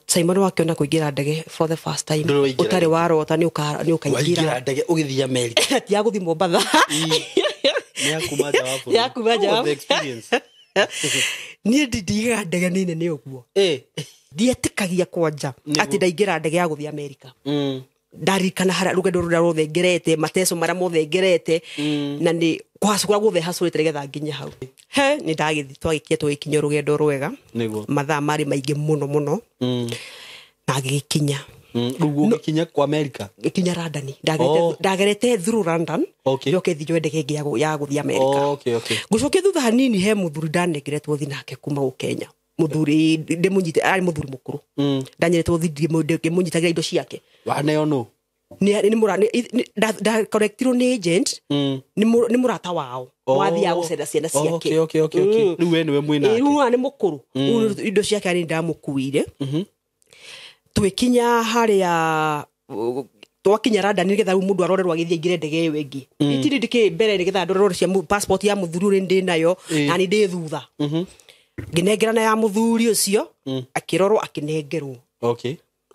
Simon wakiona kuingira ndege for the first time utari warota ni ukaingira ndege ugithia America ya guthi Mombasa ya kumaja wapo experience ni ndidiga ndege nini ni uguo ndietikagia kwanja ati ndaingira ndege ya guthi America ndarikana hara rugendo rura ruthengerete mateso mara muthengerete na ni kwacukura guthe hasurite getha nginya hau ni ndagithi twagikia twikinya rugendo rwega mathaa mari maingi muno na gikinya rugo gikinya kwa America gikinya London ndagerete through London yoke thijwe ndege ya guthi America gucoke thutha hanini he muthuri ndanegeretwo thi nake kuma Kenya muthuri ndimunyite ari muthuri mukuru ndanyeretwo thi ndimunyitagira indo ciake wane ono ni mura da correctiro ni agent ni murata wao wathi ya gucera ciana ciake okay riu we niwe mwina riu ni mukuru indo ciake ari ndamukuire twikinya haria twakinya London nigetha mundu arorerwa githie ngire ndege iyo ingi itiri ndike mbere nigetha ndorerwa cia passport ya muthuri ndi nayo na ni ndi thutha nginengerana ya muthuri ucio akirorwo akinengerwo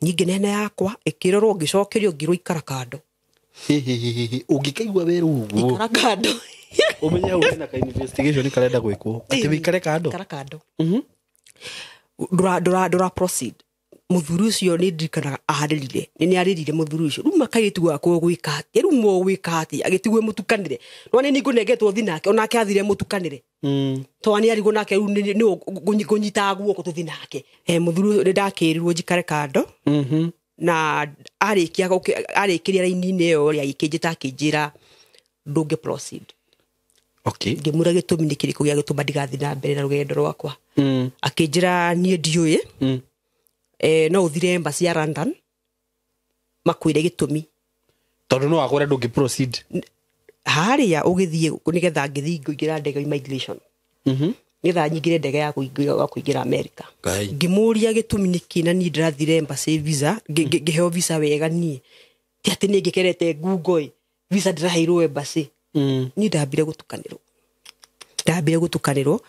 nyingi nene yakwa ikirorwo ngicokerio ngirwo ikara kando ungikaigwa weru uguo ikara kando umenya wena ka investigation karenda gwikwo ati wikare kando ikara kando dura proceed muthuri ucio ni ndikana aharirire ni aririre muthuri ucio ruma kaitu gwako gwika ati rumo gwika ati agitigwe mutukanire no ni ngunengetwo thi nake onake athire mutukanire to ani arigo nake ni gunyita guoko tuthi nake muthuri ni ndakirirwo njikare kando na arikiria raini-ini iyo ria ikinjita akinjira ndunge proceed ngimura gitumi ni kiriko gia gituma ndigathi na mbere na rugendo rwakwa akinjira nie ndiuye no uthire embassy ya London makwire gitumi tondu no agore ndungi proceed haria ugithie nigetha ngithi nguingira ndege immigration ngetha nyingire ndege ya kuingira America ngimuria gitumi nikina ni ndirathire embassy visa ngiheo visa wega nie ti ati ni ngikerete Google visa ndiraheirwo embassy ni ndambire gutukanirwo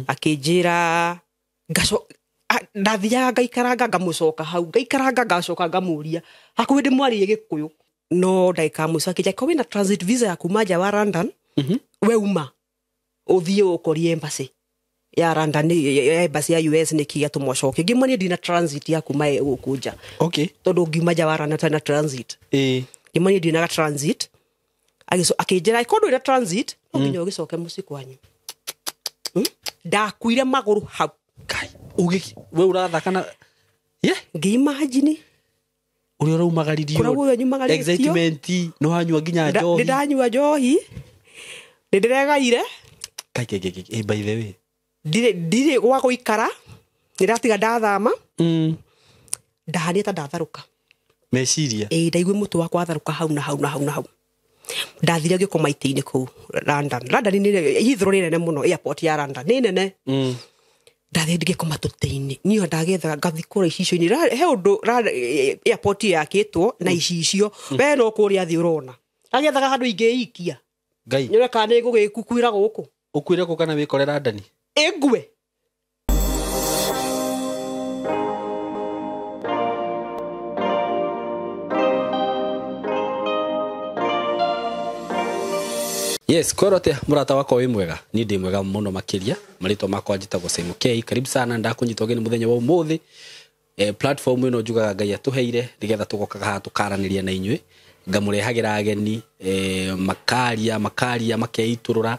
akinjira ngaco ndathia ngaikaranga ngamucoka hau ngaikaranga ngacoka ngamuria hakuhi ndimwaririe Gikuyu no ndaika mucoka kija ko wina transit visa ya kuma nja wa London we uma uthie ukorie embassy ya London embassy ya US ni kiga tumwacoke ngimani ndina transit ya kuma ukunja tondu ngiuma nja wa London na transit ngimani ndina transit akinjira ikondo ina transit nginya ugicoke muci kwanyu ndakuire maguru hau we urathakana ngimagine uri urumagaririo excitement no hanywa nginya njohi ndanywa njohi ndiregaire kai by the way ndire gwa guikara ndiratiga ndathama ndahania ta ndatharuka meciria ndaigwe mutu wakwa atharuka hau na hau ndathire ngikoma ite-ini kuu London ni Heathrow ni nene muno airport ya London ni nene ndathire ngikoma tuti-ini niyo ndagetha ngathikura icicio-ini he undu airport yakitwo na icicio we no kuria thi urona agethaga handu ingeikia ngai nyone kana ngugikukwira guku ukwire ko kana wikorera London engwe Yes, korote murata wako wi mwega ni ndi mwega muno makiria marito makwa njitagwo Simon K karibu sana ndakunyitwo geni muthenya wa umuthi platform ino njugaga ngai atuheire rigetha tugokaga ha tukaraniria na inywe ngamurehagira ageni makaria makeiturura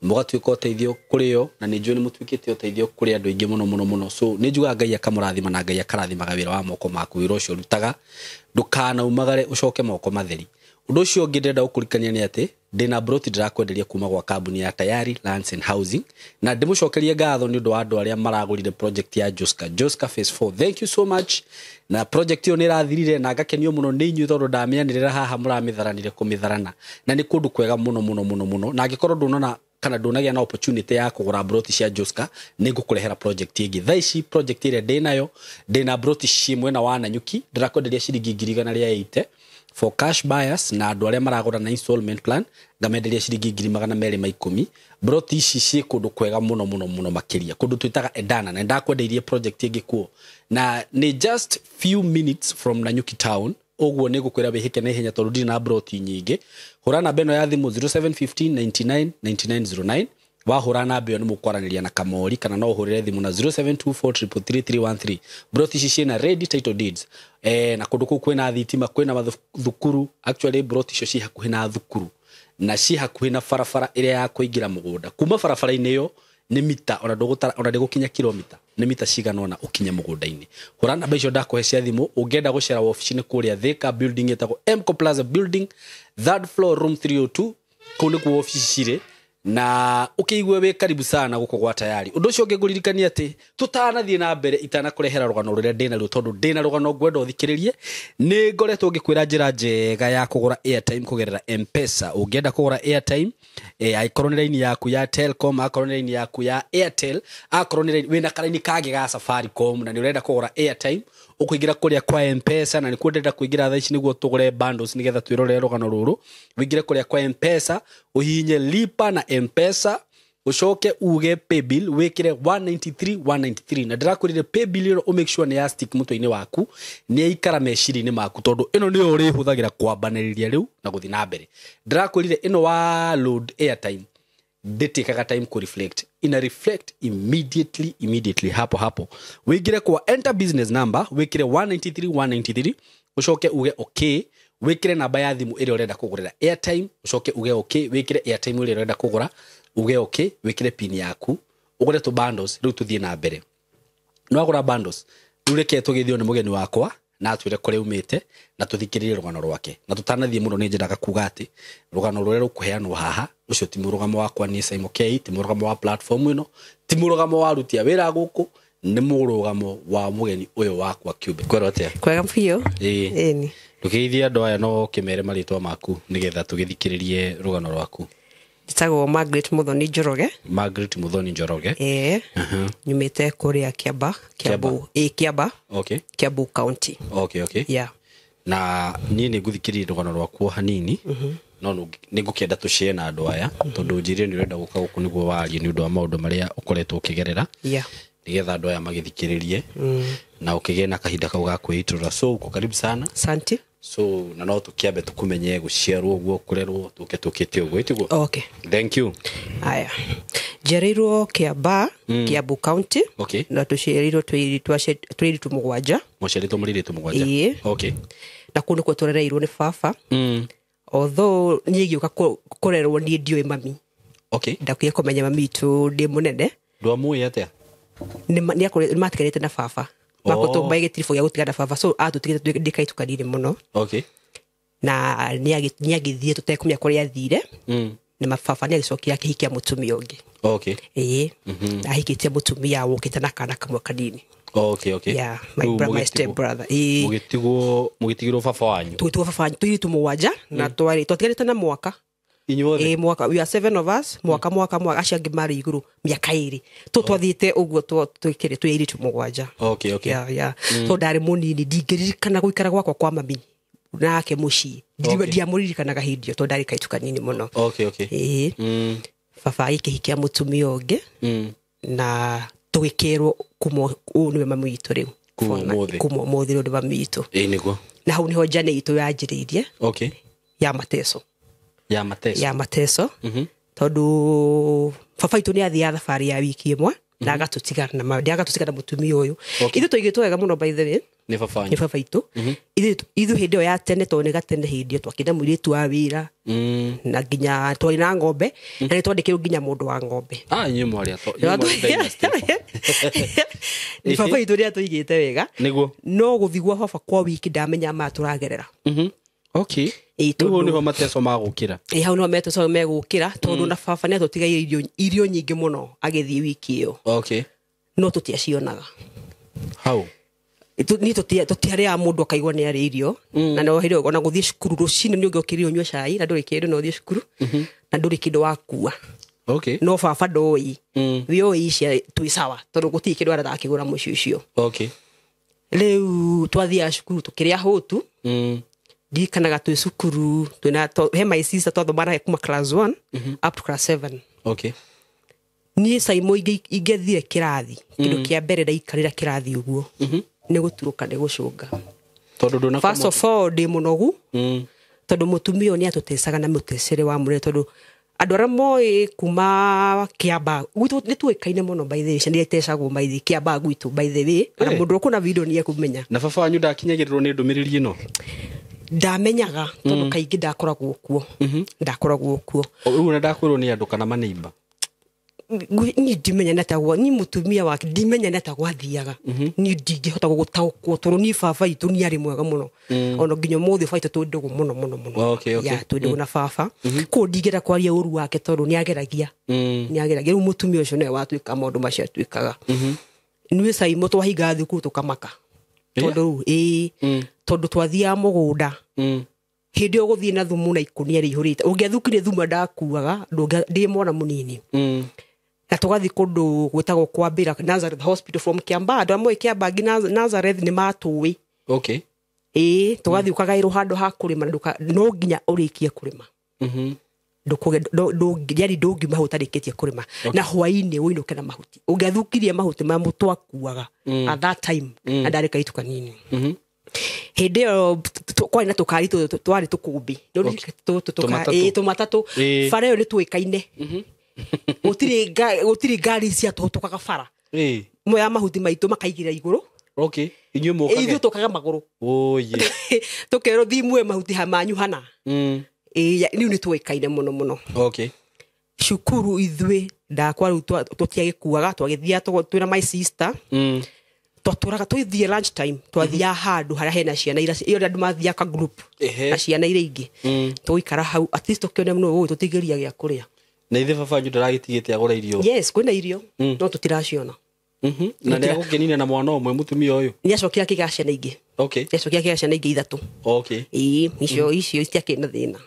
mugatuika uteithio kurio na ni njui ni mutwikite uteithio kuri andu ingi muno so ni njugaga ngai akamurathima na ngai akarathimaga wira wa moko maku wira ucio rutaga ndukana umagare ucoke moko matheri undu ucio ngirenda ukurikania ni ati ndina broti ndirakwenderia kuma gwa kambuni ya Tayari Lands and Housing na ndimucokerie ngatho ni undu wa andu aria maragurire project ya Joska phase 4 thank you so much na project yo ni rathirire na ngakenio muno ni inyu tondu ndamianirira haha muramitharanire kumitharana na ni kundu kwega muno na ngikorwo ndunona kana ndunagia na opportunity ya kugura broti cia Joska ni ngukurehera project ingi thaici project ire ndinayo ndina broti cimwe na wana nyuki ndirakwenderia ciringi 180 for cash buyers na andu aria maragura na installment plan ngamenderia ciringi 210 Broti ici ci kundu kwega muno makiria kundu twitaga Edana na ndakwendeirie project ingi kuo na ni just few minutes from Nanyuki town ogwo ni gukwira bihike na ihenya tondu ndina broti nyingi hura namba ino ya thimu 0715 999909 wahura namba iyo ni mukwaraniria na Kamori kana no uhurire thimu na 0724333313 broti ici ciina ready title deeds na kundu ku kwina thitima kwina mathukuru actually broti icio ci hakuhi na thukuru na ci hakuhi na farafara iria ya kuingira mugunda kuma farafara-ini iyo ni mita ona ndigukinya kilomita ni mita ciganona ukinye mugunda-ini hura namba icio ndakuhe cia thimu ungenda gucera office-ini kuria Thika building etagwo Mco Plaza building 3rd floor room 302 kuni ku office cire na ukiigwe we karibu sana guko gwa tayari undu ucio ngiguririkania ati tutanathie na mbere itana kurehera rugano ruria ndina ru tondu ndina rugano ngwenda uthikiririe ni ngoretwo ngikwira njira njega ya kugura airtime kugerera M-Pesa ungienda kugura airtime aikorwo ni line yaku ya Telcom akorwo ni line yaku ya Airtel akorwo ni wina karaini kage ga Safaricom na ni urenda kugura airtime ukuingira kuria kwa M-Pesa na ni kwendera kuingira thaa ici niguo tugure bundles nigetha twirore rugano ruru wingire kuria kwa M-Pesa uhinye lipa na M-Pesa ucoke uge paybill wekire 193 na ndirakurire paybill ino make sure ni ya stick mutwe-ini waku ni ikara meciri-ini maku tondu ino ni uri huthagira kwambaniriria riu na guthi na mbere ndirakurire ino wa load airtime nditikaga time ku reflect ina reflect immediately hapo wigire kwa enter business number wekire 193 ucoke uge okay wekire namba ya thimu iri urenda kugurira airtime ucoke uge okay wekire airtime iri urenda kugura uge okay wekire pin yaku ugure tu bundles riu tuthie na mbere no agura bundles rureke tugithio ni mugeni wakwa na atwire kuri umite na tuthikiririe rugano rwake na tutanathie muno ni njendaga kuga ati rugano ruria rukuheanwo haha ucio ti murugamo wakwa ni Simon K ti murugamo wa platform ino ti murugamo wa rutia wira guku ni murugamo wa mugeni uyo wakwa Cube kwerote kwega mfio ni tukiithia andu aya no kimere maritwa maku nigetha tugithikiririe rugano rwaku Nditagwo Margaret Muthoni Njoroge. Margaret Muthoni Njoroge. Nyumite kuria Kiamba. Kiamba. Okay. Kiambu County. Okay. Yeah. Na ni nguthikiririe rugano rwaku hanini. No ningukenda tushare na andu aya tondu njire ni urenda guka guku niguo warie ni undu wa maundu maria ukoretwo ukigerera. Yeah. Nigetha andu aya magithikiririe na ukigena na kahinda kau ga kwitura so uko karibu sana. Asante. So na no tukiambe tukumenye guciarwo guo kurerwo tukite uguo itiguo. Okay. Thank you. Aya. Jerirwo Kiamba, Kiambu County. Okay. Na tusherirwo twiritu mugwanja. Musherirwo muriritu mugwanja. Okay. Na kundu ko turereirwo ni baba. Although nyigiuka kurerwo ni ndio mami. Okay. Ndakuye kumenya mami tu ndi munene. Ndwamuye atia? Ni matigarite na baba. Makoto baige tirifo ya gutigana baba so atutigite ndikaitukaniire muno. Okay. Na niagithie tutekumya kuri athire. Ni mababa ni agicokia kihikia mutumia ungi. Okay. Na hikitie mutumia wokite na kana kamwe kanini. Okay. Yeah, my step brother. Mugitigirwo baba wanyu. Tugitigwo baba wanyu tuiritu mugwanja na twatigarite na mwaka. Inyuothe. Mwaka we are 7 of us. Mwaka aciangi mari iguru miaka iri. Twathiite uguo twikire twiritu mugwanja. Okay. Yeah. So ndari munini ndingiririkana guikara gwakwa kwa mami nake muci ndiamuririkanaga hindio to ndari kaitu kanini muno. Okay. Baba ikihikia mutumia ungi na tugikirwo kumo niwe mamu itu riu kumo mothi ndo mamu itu niguo na hau niho jane itu yanjiririe. Okay. Ya mateso tondu baba itu ni athia thabari ya wiki imwe na agatutigana na mutumia uyu. Ithu tuigitwo wega muno by the way ni baba itu ithu hindi ya tene to ni gatene hindi twakina mwiritu wa wira na ginya twari na ngombe na ni twandikirwo ginya mundu wa ngombe inyu mwari ato ni baba itu ria tuigite wega niguo no guthigwa baba kwa wiki ndamenya ma turagerera. Okay. Tuho niho mateso magukira. Hau no mateso megukira tondu na baba ni atutigaire irio nyingi muno agithii wiki iyo. Okay. No tutiacionaga. How? Ni tutiaria mundu akaigwa ni ari irio na no hiro ona guthii cukuru rucini ni ungiokirio nywe cai na nduri kindu no thii cukuru na nduri kindu wakua. Okay. No baba ndoi. Wio icia twi sawa tondu guti kindu ara akigura muci ucio. Okay. Leu twathia cukuru tukiria hutu. Dikanaga twi cukuru twina he my sister twathomana kuma class 1 up to class 7. Okay. niä caimo ingethire kirathi kindu kia mbere ndaikarira kirathi uguo nä gå turuka nä gå cånga first of all ndä må nogu tondå må tumia å nä atå tecaga na må tecere wa må re tondå andå arä a moä kuma kä amba gwitå nä tuä kaine må no nä atecagwo maithi kä amba gwitå kana må ndå å kå na video nä ekå menya na baba wanyu ndakinyagä rä rwo nä ndå mä rä ri ä no ndamenyaga tondå kaingä ndakoragwo kuo rä u na ndakwä rwo nä andå kana maneimba ni ndimenya netagwo ni mutumia wake ndimenya netagwo athiaga ni ndingihota gugutaukwo toro ni baba itu ni ari mwega muno ono nginya mothe baba itu tundugu muno ya tundugu na baba ko ndigera kwaria uru wake toro ni ageragia riu mutumia ucio ne watuika maundu macio tuikaga ni caimo twahinga thuku tukamaka tondu tondu twathia mugunda hindi o guthie na thumu na ikunia rihurite ungiathukire thumu ndakuaga ndi mwana munini na tugathi kundu gwitagwo kwambira Nazareth Hospital from Kiamba andu amwe Kiamba Nazareth ni matuwi tugathi ukagairwo handu ha kurima no nginya urikie kurima ndungi mahutarikitie kurima na hwaini uinuke na mahuti ungiathukirie mahuti ma mutwakuaga at that time andareka itu kanini hindi yo kwari na tukari twari tukumbi tumatatu bara yo ni tuikaine gutiri ngari cia tukaga bara mo ya mahuti maitu makaigira iguru inyu mokaga ithu tukaga maguru tukero thimwe mahuti hamanyu hana niu ni tuikaine muno shukuru ithwe ndakwa tutiagikuaga twagithia twina my sister twaturaga twithie lunch time twathia handu haria hena ciana iyo andu mathia ka group na ciana ire ingi tuikara hau at least tukione no tutigeria gya kuria na ithe baba nyu ndaragitigite agura irio yes kwina irio no tutiraciona na ndia gukenina na mwana omwe mutumia uyu ni acokira kigacana ingi acokira kigacana ingi ithatu icio itiake na thina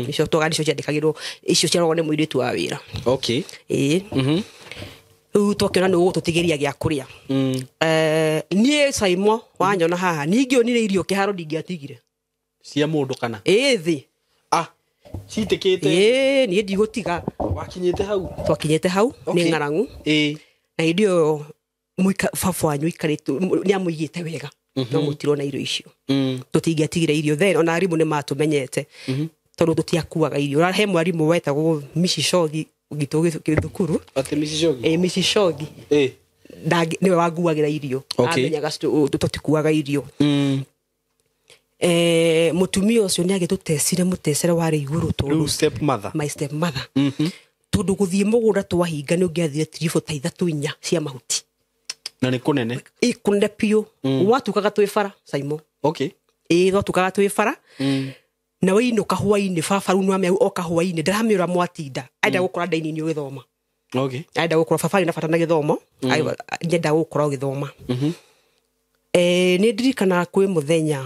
icio twagani icio ciandikagirwo icio ciarogwo ni muiritu wa wira twakiona no tutigeria gya kuria nie caimo wanyona haha ningionire irio kiharo ndingiatigire cia mundu kana thi citikite nie ndigutiga twakinyete hau ni ngarangu na idio baba wanyu ikaritu ni amuigite wega no mutirona irio icio tutingiatigire irio then ona arimu ni matumenyete tondu tutiakuaga irio rahe mwarimu wetagwo Mishishogi githukuru ati Mishishogi Mishishogi niwe wanguagira irio amenyaga tutikuaga irio mutumia ucio ni agitutecire mutecere wari iguru tondu my step mother tondu guthie mugunda twahinga ni ungiathire trifo ta 3-4 cia mahuti na ni kunene kunene piu watukaga twi bara caimo watukaga twi bara na wiinuka hwaini baba ru no ame oka hwaini ndamira mwatinda aida gukora ndaini ni ugithoma aida gukora baba na fatana githomo ngenda gukora ugithoma ni ndirikana kwi muthenya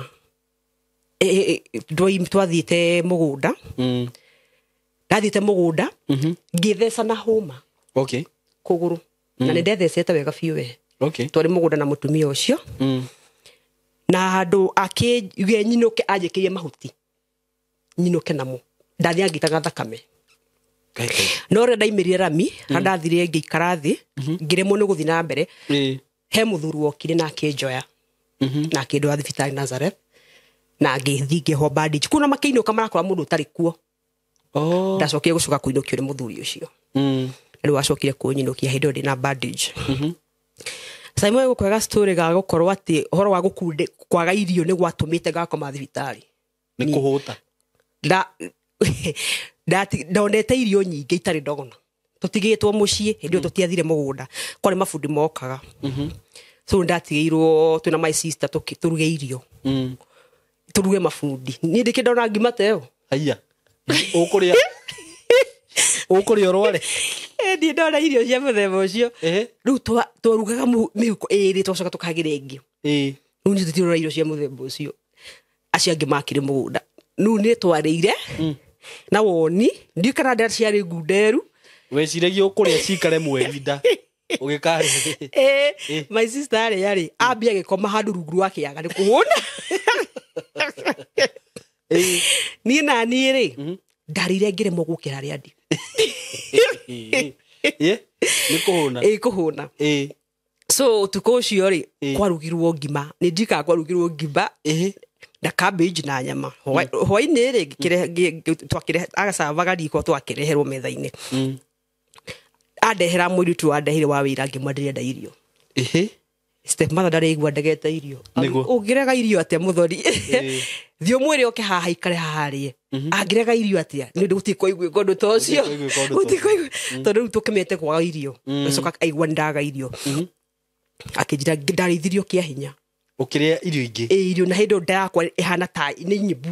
twathiite mugunda ndathite mugunda ngithesa na homa kuguru na ni ndethecete wega biu twari mugunda na mutumia ucio na handu akige nyinuke ajikirie mahuti nyinuke namo ndathia ngitaga thakame no re ndaimirire rami ndathire ngikara thi ngiremwo ni guthi na mbere he muthuru wokire na akinjoya na akindwa thibitari Nazareth na ngithi ngiho bandage kuna makiinuka marakora mundu utari kuo ndacokire gucoka kuinukio ni muthuri ucio riu acokire kunyinukia hindo ndi na bandage Simon gukwega story ga gukorwo ati horo wa gukunde kwaga irio ni gwatumite gakoma thibitari ni kuhuta ndonete irio nyingi itari ndogona tutigitwo mucii hindi tutiathire mugunda kwari mafundi mokaga so ndatigirwo twina my sister turuge irio turuge mafundi ni ndikindona ngimateo haya ukuria rware ndi ndona irio cia muthemba ucio riu twarugaga mihuko iri twacoka tukagira ingi riu ni tutirora irio cia muthemba ucio acio angi makire mugunda nu ni twarire na woni ndikana ndar ciari ngunderu weciragia ukuria cikare mwerinda ugikare my sister ari yari ambia gikoma handu rungu rwa kiaga ni kuhuna ni na ni ri ndarire ngire mogukira ri andi Nĩ kũhũna. Kũhũna. So ũtukũ ũcio rĩ kwarugirwo ngima. Nĩ ndika kwarugirwo ngima. Na cabbage na nyama. Hwainĩ rĩ twakĩrehe agacavaga riko twakĩreherwo metha-inĩ. Andehera mũirĩtu andehire wa wĩra ngĩmwenderia nda irio. Stepmother ndarĩigua ndegete irio. Ũngĩrega irio atĩa mũthori? Thiĩ mwĩre oke haha ikare haha rĩe. Angĩrega irio atĩa? Nĩ ũndũ gũtikũigua ũndũ ta ũcio. Gũtikũigua. Tondũ rĩu tũkĩmete kwaga irio. Acoka aigua ndaga irio. Akĩnjĩra ndarĩithirio kĩa hinya. Ũkĩrĩa irio ingĩ? Irio na hĩndĩ nda yakwa ĩhana ta nĩ nyimbu.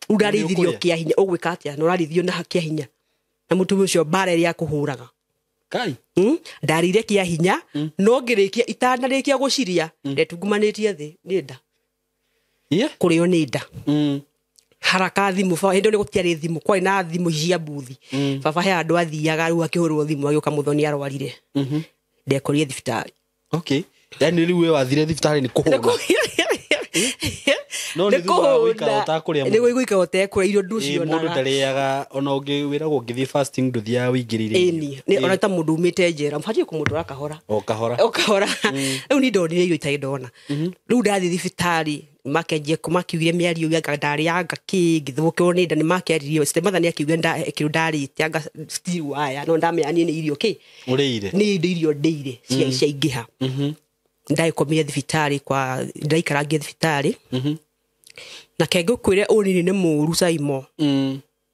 Rĩu ndarĩithirio kĩa hinya. Ũgwĩka atĩa? No ũrarĩithio na kĩa hinya. Na mũtumia ũcio mbara ĩrĩa akũhũraga. Kai. Ndarĩire kĩa hinya no ngĩrĩkia itanarĩkia gũciria ndetungumanĩtie thĩ nĩ nda. Kũrĩo nĩ nda. Haraka thimũ hĩndĩ nĩ gũtiarĩ thimũ kwarĩ na thimũ cia mbuthi. Baba he andũ athiaga rĩu akĩhũrwo thimũ agĩũka mũthoni arwarire. Ndekorire thibitarĩ. Okay. Yani rĩu we wathire thibitarĩ nĩ kũhũna. No nĩ gũikara ũtakũrĩa mũno. Nĩ gũikara ũtakũrĩa irio ndũcionaga. Mũndũ ndarĩaga ona ũngĩwĩragwo ũngĩthiĩ fasting ndũthiaga wĩingĩrĩire. Nĩ ona ta mũndũ umĩte njera mbatie kũmũndũra kahora. O kahora. Rĩu nĩ ndonire irio itarĩ ndona. Rĩu ndathiĩ thibitarĩ makenjia makiugire mĩario ndarĩanga ngĩthũkĩrwo nĩ nda nĩ makĩaririe Stepmother nĩ akiuga kĩndũ ndarĩte anga still waya no ndamenya nĩ irio ũrĩire nĩ irio ndĩire ciaingĩha. Ndaikomire thibitarĩ kwa ndaikarangia thibitarĩ. Na kenge kwĩre ũnini nĩ mũru Saimo.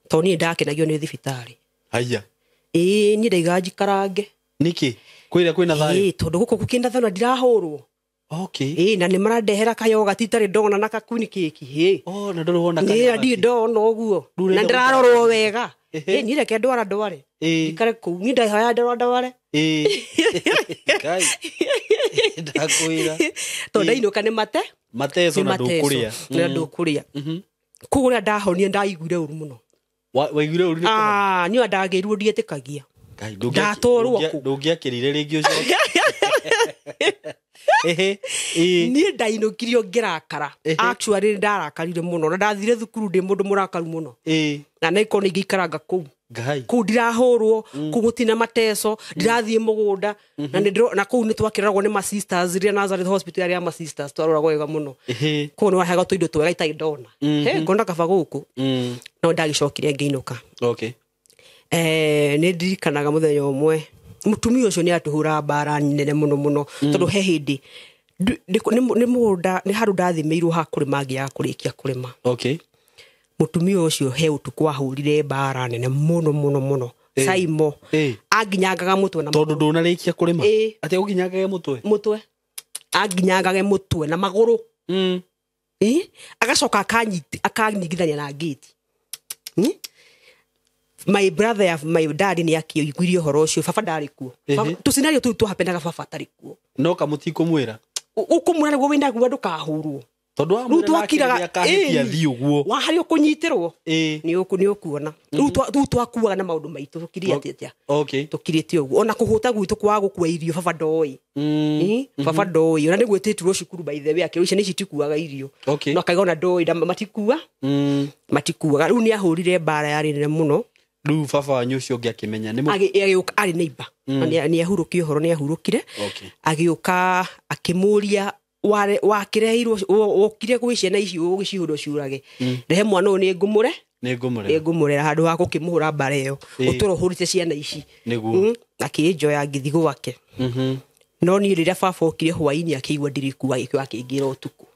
Tondũ niĩ ndakenagio nĩ thibitarĩ. Haya. Niĩ ndaiga njikarange. Nĩkĩ? Kwĩra kwĩna thayũ? Tondũ gũkũ gũkĩnda thana ndirahũrwo. Okay. Na nĩ marandehera kayoga titarĩ ndona na kakuni keki. Na ndũrĩ wona kayoga. Nĩ ndona ũguo. Na ndararorwo wega. Niĩ reke ndware. Ikare kũu niĩ ndahoya ndware. Kai. Ndakwĩra. Tondũ ndainũka nĩ mateco na ndũkũrĩa. Na ndũkũrĩa. Kũrĩa ndahonire ndaiguire ũru mũno. Waiguire ũru nĩ kũma? Niĩ ndagĩrwo ndietĩkagia. Kai ndũngĩakĩrire rĩngĩ ũcoke. Niĩ ndainũkirio ngĩrakara. Actually ndarakarire mũno na ndathire thukuru ndĩ mũndũ mũrakaru mũno. Na naiko nĩ ngĩikaranga kũu. Kũu ndirahũrwo kũgũtina mateco ndirathiĩ mũgũnda na kũu nĩ twakĩroragwo nĩ ma sisters iria Nazareth Hospital ya ma sisters twaroragwo wega mũno. Kũu nĩ waheagwo tũindo twega itarĩ ndona. Ngona kaba gũkũ no ndagĩcokire ngĩinũka. Okay. Nĩ ndirikanaga mũthenya ũmwe mũtumia ũcio nĩ atũhũra mbara nene mũno tondũ he hĩndĩ nĩ mũgũnda nĩ handũ ndathimĩirwo ha kũrĩma ngĩaga kũrĩkia kũrĩma. Okay. Mũtumia ũcio he ũtukũ ahũrire mbara nene mũno. Saimo anginyangaga mũtwe na tondũ ndũnarĩkia kũrĩma. Atĩ ũginyangage mũtwe anginyangage mũtwe na magũrũ. Agacoka akanyitithania na gate. My brother my dad nĩ akĩiguire ũhoro ũcio baba ndarĩ kuo. Tũcinario tũu twahapenaga baba atarĩ kuo. No kamũtikũmwĩra. Ũkũmwĩra nĩguo wĩna guo ndũkahũrwo. Tondũ amwĩra akĩrĩa kahĩtia thi ũguo. Waharĩ ũkũnyitĩrwo. Nĩ ũkuona. Rĩu twakuaga na maũndũ maitũ tũkiriĩ atĩa. Okay. Tũkirĩte ũguo. Ona kũhũta gwitũ kwaga gũkua irio baba ndoĩ. Baba ndoĩ. Ona nĩ gwĩtĩtwo cukuru by the way akĩrũcia nĩ citikuaga irio. No akaiga ona ndoĩ matikua. Matikuaga. Rĩu nĩ ahũrire mbara yarĩ nene mũno. Rĩu baba wanyu ũcio ũngĩ akĩmenya nĩ agĩũka arĩ neighbor. Nĩ ahurũkio ũhoro nĩ ahurũkire. Agĩũka akĩmũria wakĩreheirwo wokire gwĩ ciana icio ũgĩcihũrwo ciũrage. Rehe mwana ũyũ nĩ ngũmũrera handũ ha gũkĩmũhũra mbara ĩyo. Ũtũro hũrĩte ciana ici. Akĩnjoya ngĩthiĩ gwake. No niĩ rĩrĩa baba okire hwaĩ-inĩ akĩigua ndirikua akĩingĩra ũtukũ.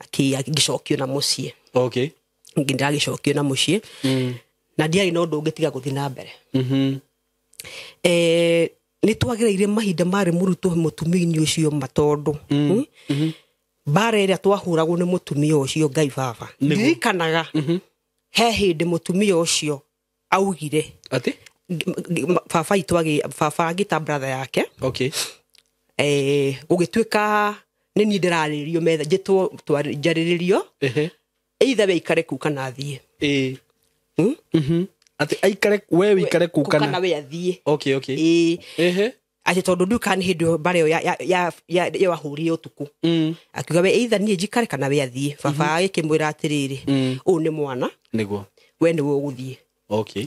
Akĩgĩcokio na mũciĩ. Okay. Ndagĩcokio na mũciĩ. Na ndiarĩ na ũndũ ũngĩtiga gũthiĩ na mbere. Nĩ twagereire mahinda marĩ mũrutwo mũtumia-inĩ ũcio matondũ mbara ĩrĩa twahũragwo nĩ mũtumia ũcio Ngai baba. Ndirikanaga he hĩndĩ mũtumia ũcio augire atĩ baba agĩta brother yake. Okay. Gũgĩtuĩka nĩ niĩ ndĩrarĩrĩrio metha njĩtwo njarĩrĩrio either we ikare kuu kana athiĩ. Ati aikare we wikare kuu kana we athiĩ. Okay. Ati tondũ nduka nĩ hĩndĩ mbara ĩyo ya wahũrire ũtukũ. Akiuga we either niĩ njikare kana we athiĩ. Baba agĩkĩmwĩra atĩrĩrĩ ũũ nĩ mwana nĩguo we nĩwe ũgũthiĩ. Okay.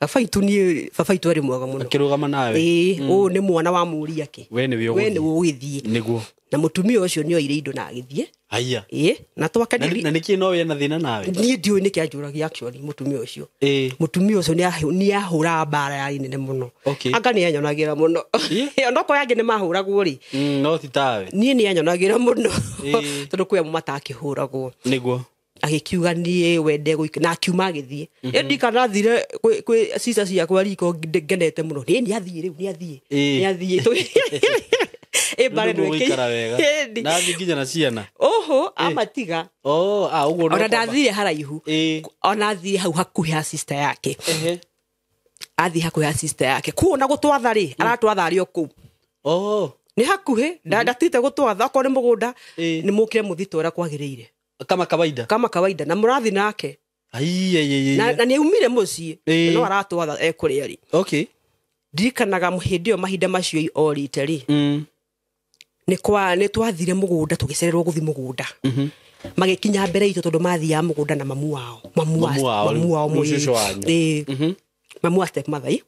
Babaitu ni babaitu ari mwega muno akirugama nawe o ni mwana wa muri ake we ni ugithie niguo na mutumia ucio ni oire indo na agithie aya na twaka na niki no we na thina nawe ni ndio ni kianjuragia actually mutumia ucio mutumia ucio ni ahura bara ya nene muno anga ni anyonagira muno ndoko yange ni mahuragwo ri no titawe ni anyonagira muno tondu kwe matakihuragwo niguo agikiuga nie wende guika na akiuma agithie ndikana thire kwi sisa cia kwa riko ngenete muno ni athie riu ni athie bare no ikara wega na nginya na ciana amatiga uguo ona ndathire haraihu ona athire hau hakuhi ha sister yake athi hakuhi ha sister yake kuona gutwatha ri aratwatha ari oku ni hakuhi ndatite gutwatha ko ni mugunda ni mukire muthito ura kwagiriire kama kawaida na murathi nake na ni umire muci no aratwatha ekuri ari dirikanaga muhindio mahinda macio orite ri ni twathire mugunda tugicererwo guthi mugunda magikinya mbere itu tondu mathia mugunda na mamu wao mushusho wanyu mamu wa step mother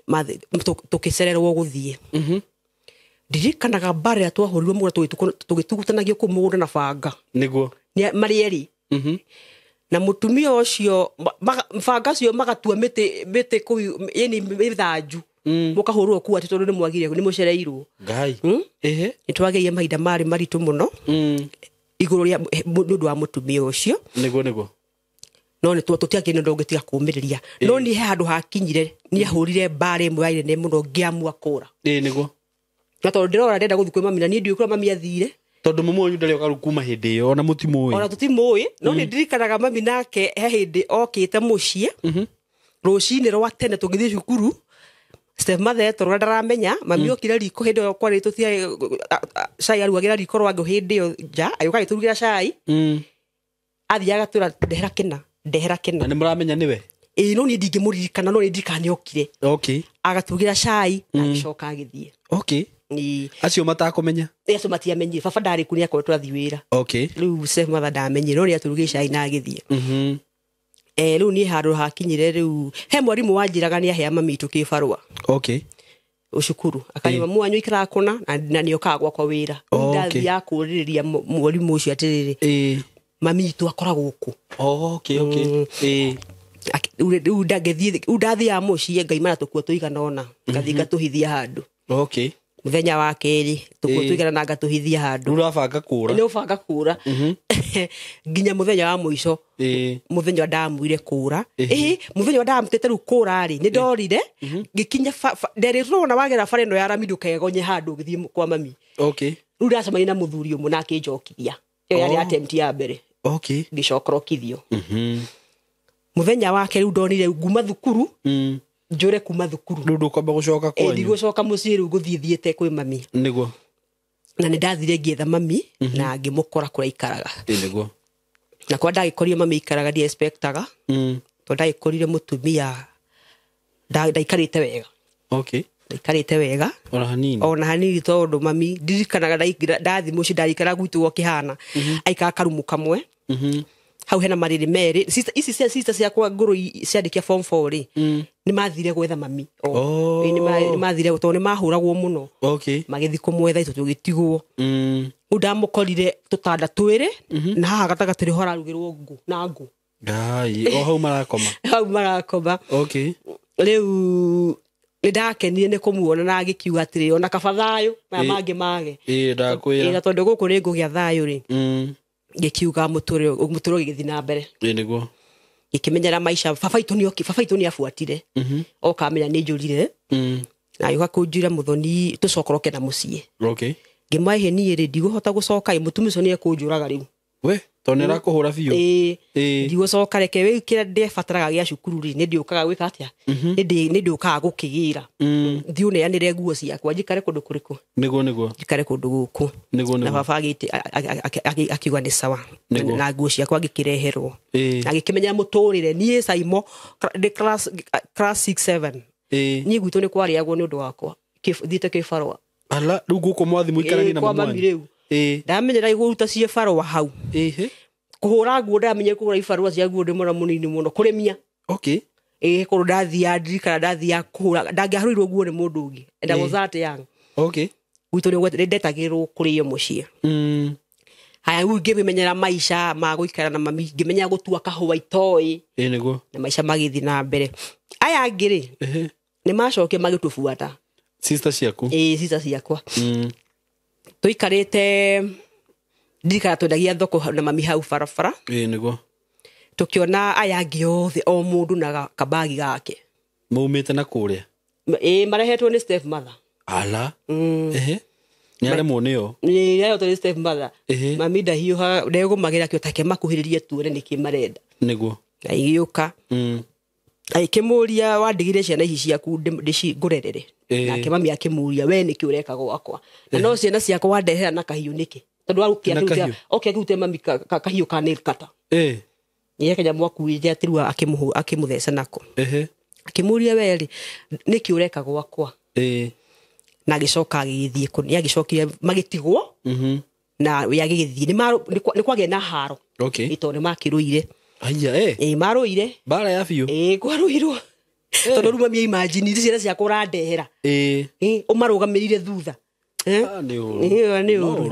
mathi tugicererwo guthie dirikanaga bare twahorirwo mugunda tugitugutanagio ku mugunda na banga niguo ni marieri na mutumia ucio banga cio magatua mite ku yani mithanju mukahurwo ku ati tondu ni mwagire ni mucereirwo ngai ni twageie mahinda mari maritu muno iguru ria nundu wa mutumia ucio niguo no ni tutiakine ndongetiga kumiriria no ni he handu hakinyire ni ahurire bare mwaire ne muno ngiamua kura niguo na tondu ndirora ndenda guthi kwi mami na ni ndiu kura mami athire tondu mumu wanyu ndari okaru kuma hindi yo ona mutimui ona tutimui no ni ndirikanaga mami nake he hindi okite mucie rucini rwa tene tugithie cukuru step mother torwa ndaramenya mami okire riko hindi yo kwari tutia cai aruagira riko rwangu hindi yo ja ayuka giturugira cai athiaga tura ndehera kina ni muramenya niwe no ni ndingimuririkana no ni ndirikani okire agaturugira cai agicoka agithie acio matakumenya acio matiamenyire baba ndari kunia kwa twathi wira riu step mother ndamenyire no ni aturugira cai na agithie riu ni handu hakinyire riu he mwarimu wanjiraga ni ahea mami tu kibarua ucukuru akani mamu wanyu ikara kona na ni okagwa kwa wira ndathi ya kuririria mwarimu ucio atiriri mami tu akora guku ndathi ya mucie ngai mana tukuo tuiganona ngathi ngatuhithia handu muthenya wa keri tukuo tuigana na ngatuhithia handu urabanga kura ni ubanga kura nginya muthenya wa muico muthenya ndamuire kura muthenya ndamutete ru kura ri ni ndorire ngikinya nderi rona wagera bare no yaramidu kegonye handu ngithie kwa mami ru ndacemania na muthuri umu nake njokithia yari attempt ya mbere ngicokora kithio muthenya wake ru ndonire nguma thukuru njure kuma thukuru ndu kwamba gucoka kwanyu ndigo coka mucie ru guthithiete kwi mami niguo na ni ndathire ngietha mami na ngimukora kura ikaraga niguo na kwa ndagikoria mami ikaraga ndi expectaga to ndagikorire mutumia ndaikarite wega ndaikarite wega ona hanini tondu mami ndirikanaga ndathi muci ndarikara gwitu kihana aika karumu kamwe hau hena mariri meri sister cia kwa nguru ciandikia form 4 ri ni mathire gwetha mami ni mathire to ni mahuragwo muno magithi kumwetha itu tugitigwo ndamukorire tutanda twiri na haha gatagatiri hora rugirwo ngu na ngu ngai hau marakoma riu ndakenire ni kumuona na agikiuga atiri ona kabathayo na mangi mage ndakwira tondu guku ri ngugia thayo ri gikiuga muturo gigithi na mbere niguo ikimenyera maisha babaitu ni afuatire okamenya ni njurire na yuka kunjira muthoni tucokoroke na mucie ngimaihe ni ri ndiguhota gucoka mutumico ni ekunjuraga riu we tonera kuhura biu ndigucoka reke we kira ndebataraga gia cukuru ri ni ndiukaga gwika atia ni ndiukaga gukigira ndiune anire nguo ciakwa njikare kundu kuriku niguo njikare kundu guku na baba agite akiuga ni sawa na nguo ciakwa ngikireherwo na ngikimenya muturire ni saimo the class 6 7 ni gwitu ni kwariagwo ni undu wakwa thite kibarwa ala rugu ko mwathi muikarani na mwanyu ndamenyera iguruta cie barwa hau kuhura nguo ndamenye kuhura ibarwa cia nguo ndi mona munini muno kurimia Korwo ndathia ndirikana ndathia kũhũra ndangĩahũrĩirwo nguo nĩ mũndũ ũngĩ and I was that young. Okay. Gwitũ nĩ ndetagĩrwo kũrĩo mũciĩ. Haya rĩu ngĩmenyera maica ma gũikara na mami ngĩmenya gũtua kahũa itoĩ. Nĩguo. Na maica magĩthiĩ na mbere. Aya angĩ nĩ macokio magĩtũbuata. Sister ciaku? Sister ciakwa. Tũikarĩte ndirikana twendagia thoko na mami hau barabara. Nĩguo. Tukiona aya angĩ othe o mũndũ na kabagi gake. Maumĩte na kũrĩa? Marehetwo nĩ step mother. Ala. Nĩaremwo nĩyo? Nĩarehotwo nĩ step mother. Mami ndahiũha ndegũmagĩra kĩo take makuhĩrĩrie tuone nĩkĩ marenda. Nĩguo. Na igĩũka. Akĩmũria wandigire ciana ici ciaku ngũrerere. Nake mami akĩmũria we nĩkĩ ũreka gwakwa. Na no ciana ciakwa wandehera na kahiũ nĩkĩ? Tondũ warũkia akĩrute mami kahiũ ka nail cutter. Yeye kaja mwakuire atirua akĩmũtheca nako. Akĩmũria we rĩ nĩkĩ ũreka gwakwa? Na agĩcoka agĩthiĩ kũrĩa agĩcokire magĩtigwo. Na we agĩthiĩ nĩ kwagĩa na haro. Ito nĩ makĩrũire. Aya marũire. Bara ya biũ. Kwarũirwo. Tondũ ruma mia imagine ciana ciakwa ũrandehera. Ũmarũgamĩrire thutha. Nĩ ũru.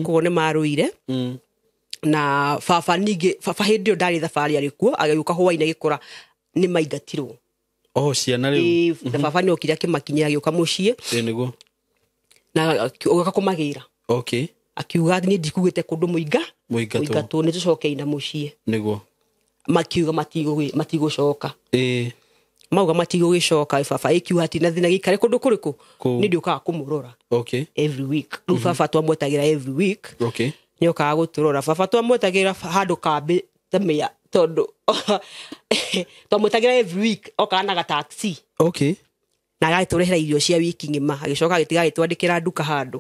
Koguo nĩ marũire. Na baba ningĩ baba hĩndĩ ĩyo ndarĩ thabarĩ arĩkuo agĩũka hwaĩ-inĩ agĩkora nĩ maingatirwo. Ciana rĩu. Na baba nĩ okire akĩmakinyia agĩũka mũciĩ. Nĩguo. Na agĩũka kũmagĩra. Akiuga niĩ ndikugĩte kũndũ mũingatwo nĩ tũcokeina mũciĩ. Nĩguo. Makiuga matigũcoka. Mauga matigũgĩcoka baba ĩkiuga atĩ na thina gĩikare kũndũ kũrĩkũ nĩ ndĩũkaga kũmũrora. Every week. Rĩu baba twamwetagĩra every week. Nĩ okaga gũtũrora baba twamwetagĩra handũ kambĩ tamĩa tondũ twamwetagĩra every week okaga na gataxi. Na agagĩtũrehera irio cia wiki ng'ima agĩcoka agĩtwandĩkĩra nduka handũ.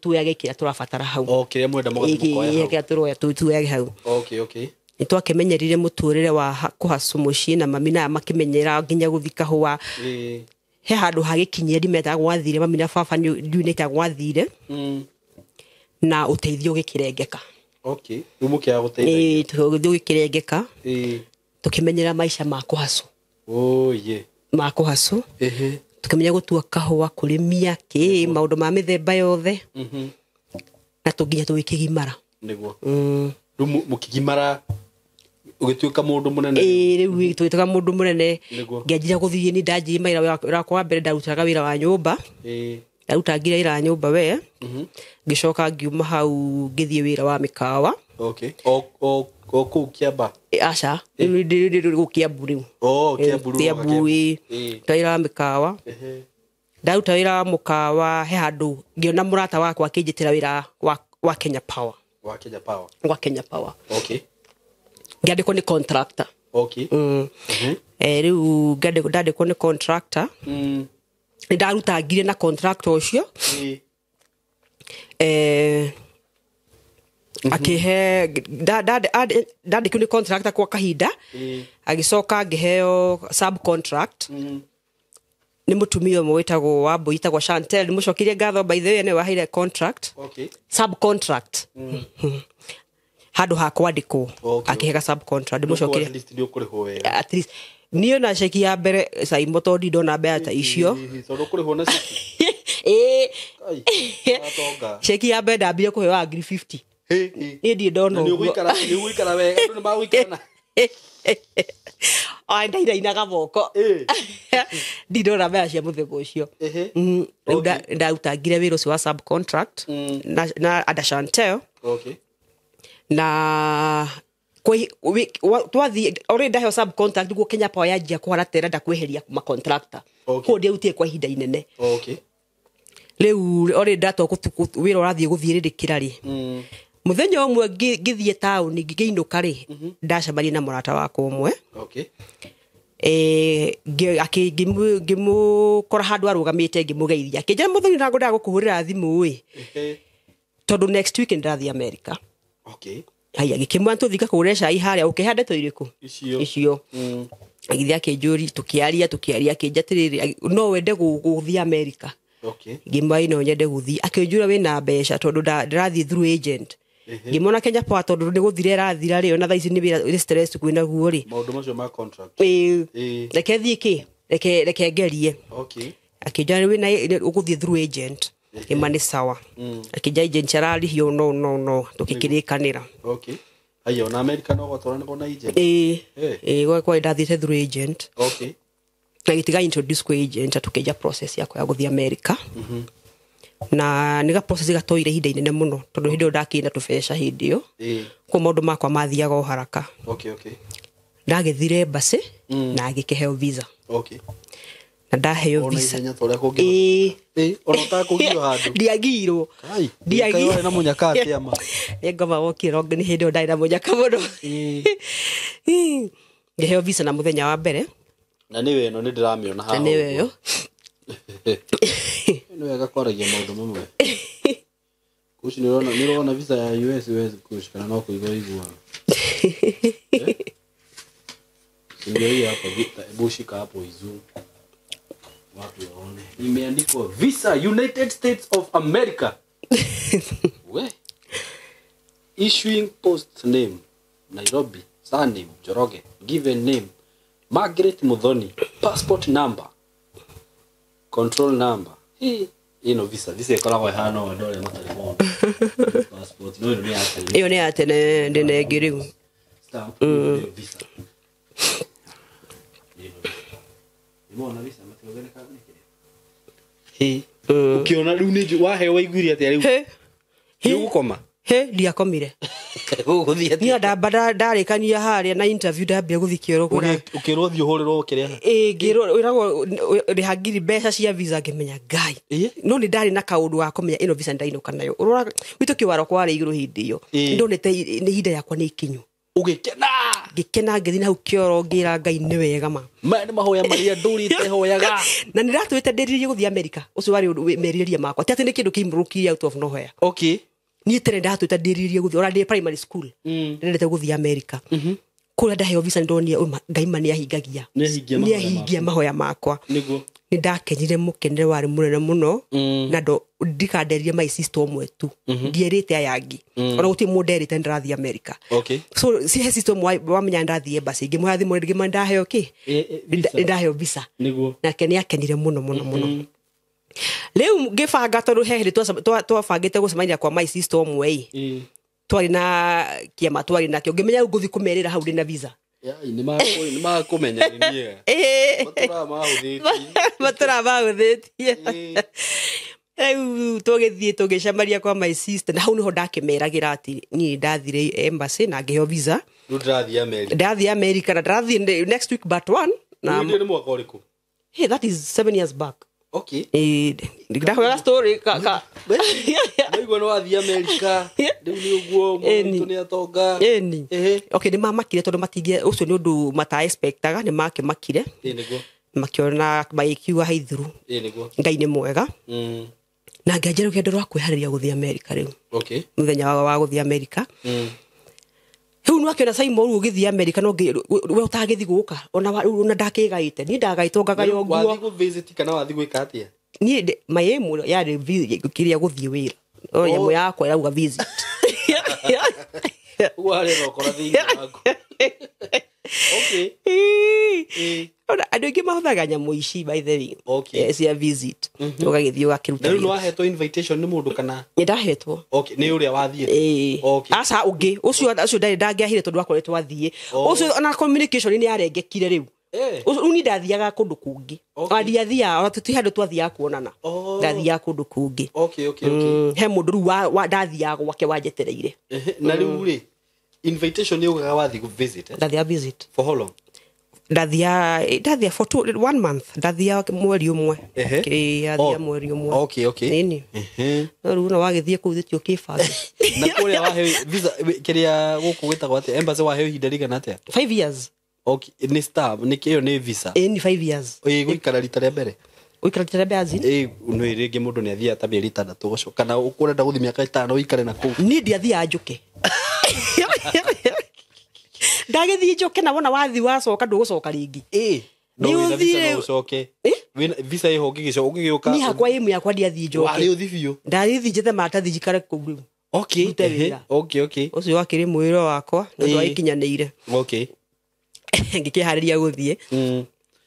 Tuoyage kĩrĩa tũrabatara hau. Kĩrĩa mwenda mũgathiĩ tuoyage hau. Nĩ twakĩmenyerire mũtũrĩre wa kũhacu mũciĩ na mami na makĩmenyera nginya gũthiĩ kahũa. He handũ hagĩkinyia ndimetaga gwathire mami na baba ndiunĩte gwathire. Na ũteithio gĩkĩrengeka. Rĩu mũkĩaga gũteithia. Ũteithio gĩkĩrengeka. Tũkĩmenyera maica ma kũhacu. Ma kũhacu. Tukĩmenya gũtua kahũa kũrĩmia maũndũ ma mĩthemba yothe. Na tũnginya tũgĩkĩgimara. Nĩguo. Rĩu mũkĩgimara ũgĩtuĩka mũndũ mũnene. Rĩu tũgĩtuĩka mũndũ mũnene. Ngĩanjia gũthiĩ nĩ ndanjia mawĩra wakwa wa mbere ndarutaga wĩra wa nyũmba. Ndarutagire wĩra wa nyũmba we. Ngĩcoka ngiuma hau ngĩthiĩ wĩra wa mĩkawa. O kũu Kĩamba? Aca, rĩu Kĩambu rĩu. Kĩambu wĩra wa mĩkawa. Ndaruta wĩra wa mũkawa he handũ ngĩona mũrata wakwa akĩnjĩtĩra wĩra wa Kenya Power. Wa Kenya Power. Ngĩandĩkwo nĩ contractor. Rĩu ndandĩkwo nĩ contractor. Nĩ ndarutangire na contractor ũcio. Akĩhe ndandĩkwo nĩ contractor kwa kahinda. Agĩcoka ngĩheo subcontract. Nĩ mũtumia ũmwe wĩtagwo Wambui wĩtagwo Chantel nĩ mũcokirie ngatho by the way nĩ waheire contract. Subcontract. Handũ ha kwandĩkwo akĩhega subcontract nĩ mũcokirie. At least niĩ na ceki ya mbere Saimo tondũ ndona mbere ta icio. Ceki ya mbere ndambire kũheo ngiri 50. Niĩ ndiĩ ndona ũguo. Nĩ ũgũikara wega andũ nĩ magũikarana. Ndainainaga moko. Ndindona mbere cia mũthemba ũcio. Rĩu ndarutangire wĩra ũcio wa subcontract na Ada Chantel. Na twathi already ndaheo subcontract nĩguo Kenya Power yanjia kũhana tena ndakweheria kuma contractor. Kũu ndiũtie kwa ihinda inene. Rĩu already ndatwa wĩra ũrathiĩ gũthiĩrĩrĩkĩra rĩ. Mũthenya ũmwe ngĩthiĩ taũni ngĩinũka rĩ ndacemania na mũrata wakwa ũmwe. Ngĩmũkora handũ arũgamĩte ngĩmũgeithia. Akĩnjĩra mũthenya na ngwendaga gũkũhũrĩra thimũ ĩ. Tondũ next week ndathiĩ America. Haya gĩkĩmwana tũthika kũgũra cai harĩa ũkĩhandĩtwo irĩkũ? Icio. Agĩthiĩ akĩnjũria tũkĩaria akĩnjatĩrĩrĩ no wende gũthiĩ America. Ngĩmwĩra no nyende gũthiĩ. Akĩnjũra wĩna mbeca tondũ ndĩrathiĩ through agent. ngimona Kenya Power tondu ni guthire rathira ri ona thaici ni wira stress kwina guo ri maundu macio ma contract reke thie ki reke ngerie akijana wina uguthie through agent imani sawa akija agent ararihio no tukikirikanira ayo na America no gotwara ni na agent kwa ndathite through agent na gitiga introduce kwa agent atukeja process yako ya guthie America na niga process gatoire hinda inene muno tondu hinda ndakina tubesha hindio kwa maundu makwa mathiaga o haraka ndagethire basi na agikeheo visa na ndaheo visa ona utakugio handu ndiagiro ndiagiro na munyaka atiama ngoma wokiro ni hinda ndai na munyaka muno ngeheo visa na muthenya wa mbere na niwe eno ni ndiramiona haha niwe yo no wega kwaragia maundu mamwe kuci nirona visa ya US kushikana no kuigwa igwa ndio hapa vita bushika hapo izu watu waone imeandikwa visa United States of America we issuing post name Nairobi, surname Joroge, given name Margaret Muthoni, passport number, control number. Visa ikoragwo hano ndore matari mono passport no ni ate iyo ni ate ndine ngiriu stamp visa imona visa matogene kabine ukiona riu ni wahe waiguire ati riu gukoma ndiakomire ni ndarikania haria na interview ndambia guthikio kura ukirwo thio huriro kiria ngiro iragwo rihangiri mbeca cia visa ngimenya ngai no ni ndari na kaundu wa kumenya ino visa ndainuka nayo urora witu kiwaro kwari iguru hindi iyo ndonete ni hinda yakwa ni ikinyu gikena ngithi na hau kioro ngira ngai ni wega ma ni mahoya maria ndurite hoyaga na ndiratuite ndiririe guthie America ucio wari meriria makwa ti ati ni kindu kimrukiria out of nowhere ni tere ndatuite ndiririe guthie ora ndi primary school ndendete guthie America kula ndaheo visa ndonia ngai mani ahingagia ni ahingia mahoya makwa niguo ni ndakenire mukenere wari munene muno na ndo ndikanderie my sister omwe tu ndierite ayangi ona guti munderite ndirathie America so si he sister wa menya ndathie basi ngimwathi mu ngimandaheo ndaheo visa niguo na kenia kenire muno leo ngifanga tondu he twabangite gucemania kwa my sister omwe twari na kiama twari nakio ngimenya nguthi kumerira hau ndina visa ni makumenya ni niega matura mauthitie tugithie tugicemaria kwa my sister na hau niho ndakimeragira ati ni ndathire embassy na ngiheo visa ndathie America na ndathie next week but one na ni mwaka uriku that is 7 years back ndikira story Ndio wathie America riu ni uguo muntu ni atonga ni mamakire tondu matingie ucio ni undu mata expectaga ni makimakire niguo makiona maikiwa haithuru niguo ngai ni mwega na ngajero kendo rwa kwihariria guthie America riu muthenya wa guthie America hiu no akiona sai moru ugithie America no we utagithi guka ona ndakigaite ni ndagaitongaga yo guo wathi ku visit kana wathi gwika atia ni mayemu yari kiria guthie wira nyamo yakwa irauga visit wale rokora thini wako ona andu ingi mahuthaga nyamo ici by the way cia visit ugagithie ugakiruta no wahetwo invitation ni mundu kana ni ndahetwo ni uria wathie asa ungi ucio ndangiahire tondu akoretwo wathie ucio na communication ni arengekire riu uni ndathiaga kundu kungi ndiathia ona tutihandu twathia kuonana ndathia kundu kungi he mundu ru wa ndathia gwake wanjetereire na riu ri invitation ni ugaga wathi ku visit ndathia visit for how long ndathia for 1 month ndathia mweri umwe athia mweri umwe nini ru na wagithie ku thitio kibanga na kuria wahe visa kiria guku gwitagwo ati embassy wahe ihinda rigana atia 5 years ni star ni kiyo ni visa ni 5 years gwikara rita ria mbere uikara rita ria mbere azin no iringi mundu ni athia tabia rita ndatu gucoka kana ukurenda guthi miaka 5 uikare na ku ni ndiathia njuke ndagithie njuke na wona wathi wacoka ndugucoka ringi no visa no ucoke visa iho ngigicoka ugiuka ni hakwa imu yakwa ndiathie njuke wali uthi biu ndarithi njithe matathi jikare ku Okay. Rute wĩra. Okay, okay. Ũcio wakĩrĩ mwĩro wakwa na ndwagĩkinyanĩire. Okay. Ngĩkĩharĩria gũthiĩ.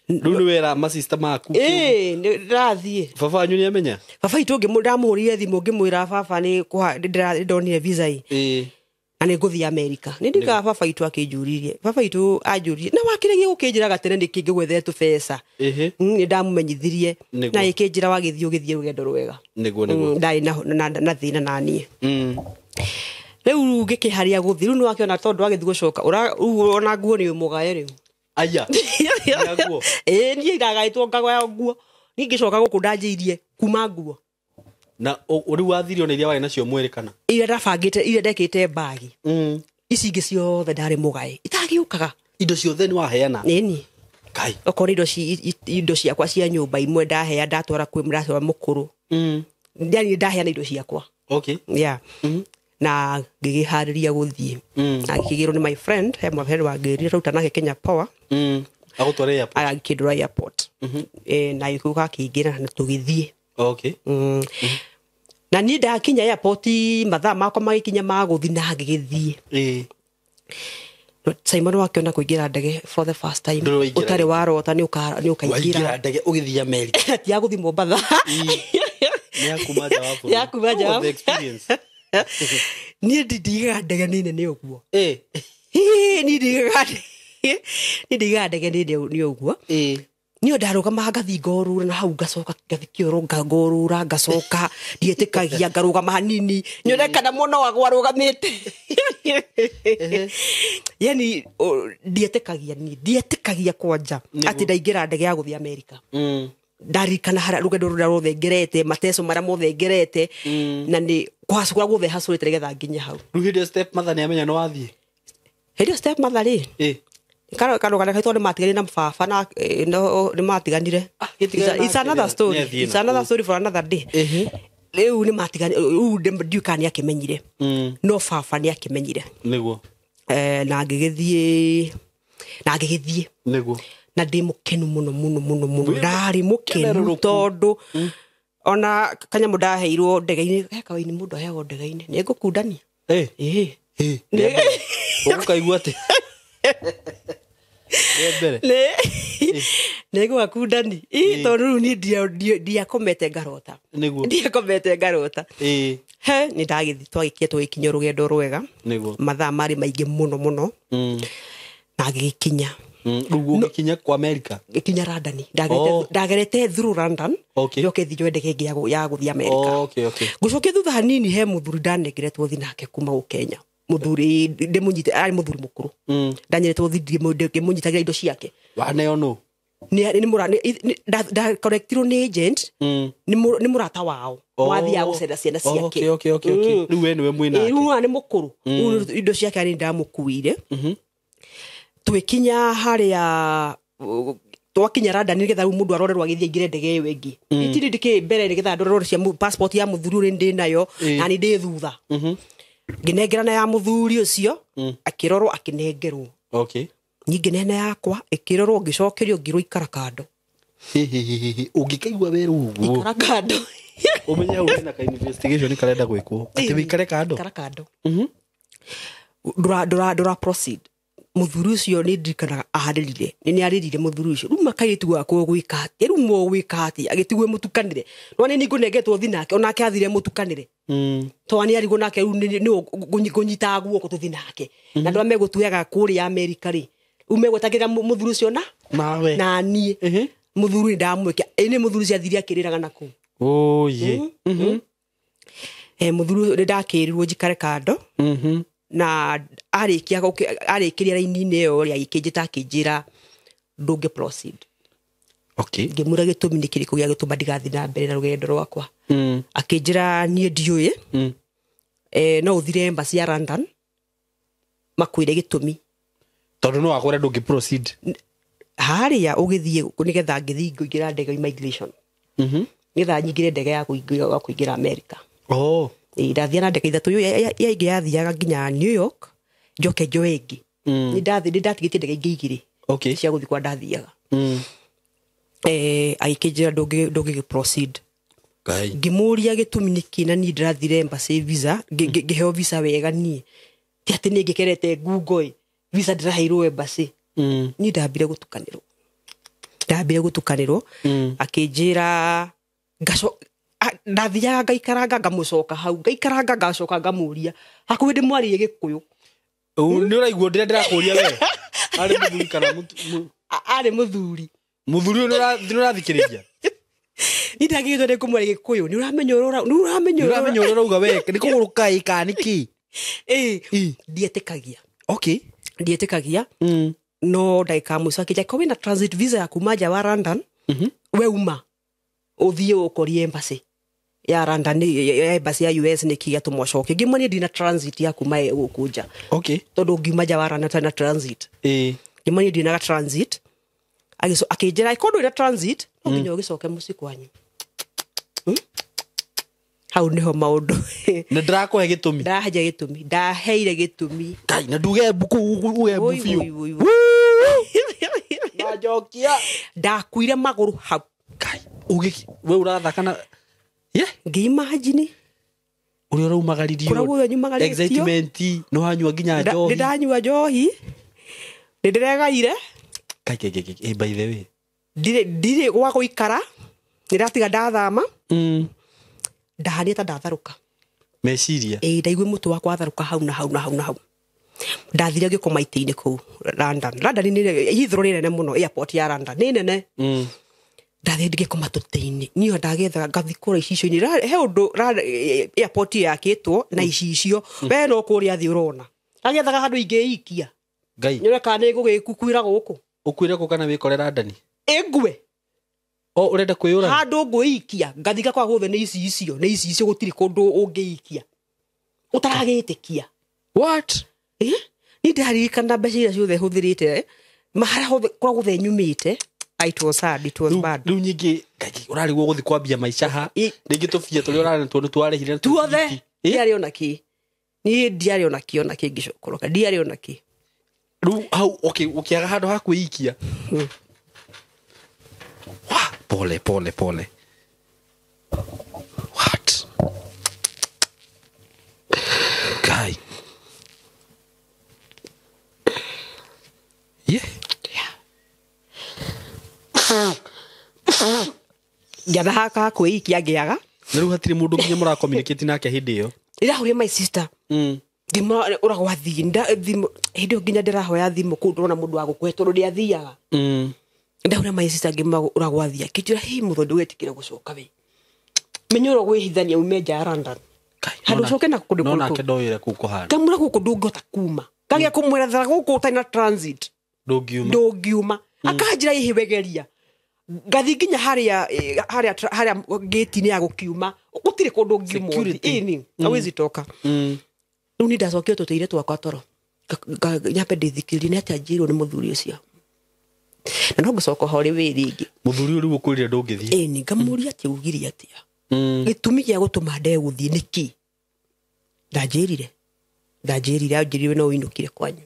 Rĩu nĩ wera ma sister maku. Ndĩrathiĩ. Baba wanyu nĩ amenya? Baba itũ ndamũhũrire thimũ ngĩmwĩra baba ndĩndonire visa na nĩ ngũthiĩ Amerika. Nĩ ndikaga baba itũ akĩnjũririe. Baba itũ anjũririe na wakĩrĩgia gũkĩnjĩraga tene nĩkĩ ngĩgwethera tũbeca. Nĩ ndamũmenyithirie na ĩkĩnjĩra wagĩthiĩ rũgendo rwega. Nĩguo. Ndarĩ na thĩna na niĩ. Rĩu ngĩkĩharia gũthiĩ rĩu nĩ wakĩona tondũ wagĩthiĩ gũcoka ona nguo nĩ mũgaye rĩu. Aya. Niĩ ndagaĩtwo ngagoya nguo. Niĩ ngĩcoka gũkũ ndanjĩirie kuma nguo. Na rĩu wathirio nĩ iria warĩ nacio mwĩrĩ kana? Iria ndabangĩte iria ndekĩte bagi. Ici ingĩ ciothe ndarĩ mũgaye. Itagĩũkaga. Indo ciothe nĩ waheana? Nĩni. Kai. Okorwo indo ciakwa cia nyũmba imwe ndahea ndatwara kwĩ mũratwara mũkũrũ. Ndiani ndaheana indo ciakwa. Okay. Yeah. Na ngĩgĩharĩria gũthiĩ. Na ngĩkĩgĩrwo nĩ my friend, he mwafrend wangĩrire ruta nake Kenya Power. Agũtwara airport. Agĩkĩndwara airport. Na gĩkuka kĩingĩra na tũgĩthiĩ. Okay. Na niĩ ndakinya airport mathaa makwa magĩkinya magũthiĩ na ngĩgĩthiĩ. Simon wakĩona kũingĩra ndege for the first time. Ũtarĩ warota nĩ ũkaingĩra ndege ũgĩthiĩ America. Tiagũthiĩ Mombasa. Nĩ akuma nja wa experience. Niĩ ndigaga ndege nĩ nene ũguo. Niĩ ndigaga ndege nĩ ũguo. Niĩ ndarũgama ngathiĩ ngorũra na hau ngacoka ngathiĩ kĩoro ngorũra ngacoka ndietĩkagia ngarũgama hanini nyonekana mũno wagwa arũgamĩte. Yani ndietĩkagia kwanja atĩ ndaingĩra ndege ya gũthiĩ Amerika. Ndarikana harĩa rũgendo rũrĩa rwothe ngerete mateso marĩa mothe ngerete na nĩ kwacukura guothe hacũrĩte nĩgetha nginya hau. Rĩu hĩndĩ step mother nĩ amenya no wathiĩ? Hĩndĩ step mother rĩ? Karogana kaitwo nĩ matiganire na baba na nĩ matiganire. It's another story. It's another story for another day. Rĩu nĩ matiganire. Rĩu ndiuka nĩ akĩmenyire. No baba nĩ akĩmenyire. Nĩguo. Na ngĩgĩthiĩ. Nĩguo. Na ndĩ mũkenu mũno ndarĩ mũkenu tondũ ona kanyamũ ndaheirwo ndege-inĩ kawaini mũndũ aheagwo ndege-inĩ nĩ ngũkundania. Ũkaigua atĩ nĩ ngũkundani tondũ rĩu niĩ ndiakomete ngarota. Ndiakomete ngarota. Nĩ ndagĩthiĩ twagĩkinya tũgĩkinya rũgendo rwega. Mathaa marĩ maingĩ mũno na ngĩkinya. Rũgu gĩkinya kwa America? Gĩkinya London. Ndagerete through London. Njoke thiĩ ndege ĩngĩ ya gũthiĩ America. Ngũcokia thutha hanini he mũthuri ndanengeretwo thiĩ nake kuma gũ Kenya. Mũthuri ndĩmũnyite arĩ mũthuri mũkũrũ. Ndanyeretwo thiĩ ngĩmũnyitagĩra indo ciake. Waneo nũ? Ndakorektirwo nĩ agent. Nĩ mũrata wao. Wathiaga gũcera ciana ciake. Rĩu we nĩwe mwĩnake? Rĩu nĩ mũkũrũ. Indo ciake nĩ ndamũkuire. Twikinya harĩa twakinya London nĩgetha rĩu mũndũ arorerwo agĩthiĩ aingĩre ndege ĩyo ĩngĩ. Itirĩ ndĩkĩ mbere nĩgetha ndorerwo cia passport ya mũthuri ũrĩa ndĩ nayo na nĩ ndĩ thutha. Ngĩnengerana ya mũthuri ũcio akĩrorwo akĩnengerwo. Ningĩ nene yakwa ĩkĩrorwo ngĩcokerio ngĩrwo ikara kando. Ũngĩkaigua wĩra ũguo ikara kando. Ũmenye hau hena ka investigation karenda gwĩkwo atĩ wĩikare kando. Ikara kando. Ndora proceed. Mũthuri ũcio nĩ ndirikanaga aharĩrire nĩ arĩrire mũthuri ũcio rĩu makairĩtu gakwo gwĩka atĩ rĩu mo gwĩka atĩ agĩtigwo mũtukanĩre no nĩ ngũnengetwo thiĩ nake onake athire mũtukanĩre to nĩ arigwo nake rĩu nĩ ngũnyita guoko tũthiĩ nake na andũ megũtuaga kũrĩa Amerika rĩ rĩu megwetagĩra mũthuri ũcio na niĩ mũthuri ndamwĩkia nĩ mũthuri ũcio athire akĩrĩraga nakũ mũthuri nĩ ndakĩrirwo njikare kando na arĩkĩria raini-inĩ ĩyo ũrĩa agĩkĩnjĩta akĩnjĩra ndũngĩ proceed. Ngĩmũra gĩtũmi nĩ kĩrĩkũ gĩa gĩtũma ndigathiĩ na mbere na rũgendo rwakwa. Akĩnjĩra niĩ ndiũĩ no ũthire embassy ya London makwĩre gĩtũmi. Tondũ no wakwĩra ndũngĩ proceed. Harĩa ũgĩthiĩ nĩgetha ngĩthiĩ ngĩingĩra ndege immigration. Nĩgetha nyingĩre ndege ya kũingĩra America. Ndathiĩ na ndege ithatũ yaingĩ yathiaga nginya New York njoke njoe ĩngĩ. Nĩndatigĩtie ndege ingĩ igĩrĩ cia gũthiĩ kwa ndathiaga. Agĩkĩnjĩra ndũngĩ proceed. Ngai. Ngimuria gitumi niki na ni ndirathire embassy visa ngiheo visa wega ni ti ati ni ngikerete Google visa ndiraheirwo embassy ni ndambire gutukanirwo akinjira ngaco ndathiaga ngaikaranga ngamucoka hau ngaikaranga ngacoka ngamuria hakuhi ndimwaririe Gikuyu ni uraigua ndira ndirakuria we ari muthuri kana ari muthuri urathikiriria ni ndagirwo ni kumwariria Gikuyu ni uramenya urauga we ni kuguruka ikaniki ndietikagia okay ndietikagia no ndaika musa kija ko wina transit visa ya kumaja wa London we uma uthie ukorie embassy ya London ya embassy ya US ni kiga tumwacoke ngimani ndina transit ya kuma gukuja okay tondu ngimaja wa London na transit ngimani ndina transit agiso akijira ikondo ina transit nginya ugicoke muci kwanyu hau niho maundu na ndirakuhe gitumi ndaheire gitumi kai na nduge buku uge bufiu na jokia ndakuire maguru hau kai ugiki we urathaka na ngimagine uri uraumagaririo kuraguo nyumagaririo excitement no hanyua nginya njohi ndanyua njohi ndiregaire kai by the way ndire gwa guikara ndiratiga ndathama ndahania ta ndatharuka meciria ndaigwe mutu wakwa atharuka hau na hau ndathire ngikoma ite-ini kuu London ni Heathrow ni nene muno airport ya London ni nene ndathire ngikoma tuti-ini niyo ndagetha ngathikura icicio-ini he undu airport yakitwo na icicio we no kuria thi urona agethaga handu ingeikia ngai nyore kana igugikukwira guku ukwire ku kana wikore London engwe urenda kwiyura handu nguikia ngathiga kwa guthe ni icicio gutiri kundu ungiikia utaragitikia what ni ndaririkana mbeca iria ciothe huthirite mahara kwa guthe nyumite it was bad riu nyingi urarigwo guthi kwambia maica ha ringi tubia turi urarana tu twarehire tuothe ndiari onaki ni ndiari onaki ngicokoroka ndiari onaki riu hau okay ukiaga handu ha kuikia pole what guy ngathaaka kuikia ngiaga riu hatiri mundu nginya mura communicate nake hindi iyo irahuria my sister ngima uragwa thimu hindi nginya ndirahoya thimu ku ndona mundu wa gukuhe tondu ndi athiaga ndahuria my sister ngima uragwa thia kijura hi muthondo wetikire gucoka we menyoro gwihithania umeja ya London handu coke na kundu no nake ndoire kuko hana kamura guku ndungota kuma kagia kumwerethera guku utana transit ndungiuma akanjira ihiwegeria ngathi nginya haria gate ni ya gukiuma gutire kundu ngiumo ini awezi toka riu ni ndacokio tuteire twakwa toro nyambe ndithikiri ni ati anjirwo ni muthuri ucio na no gucoka hori wiringi muthuri uri gukurire ndungithie ni ngamuria ati ugiri atia gitumi gia gutuma ndeguthie niki ndanjirire anjiriwe no winukire kwanyu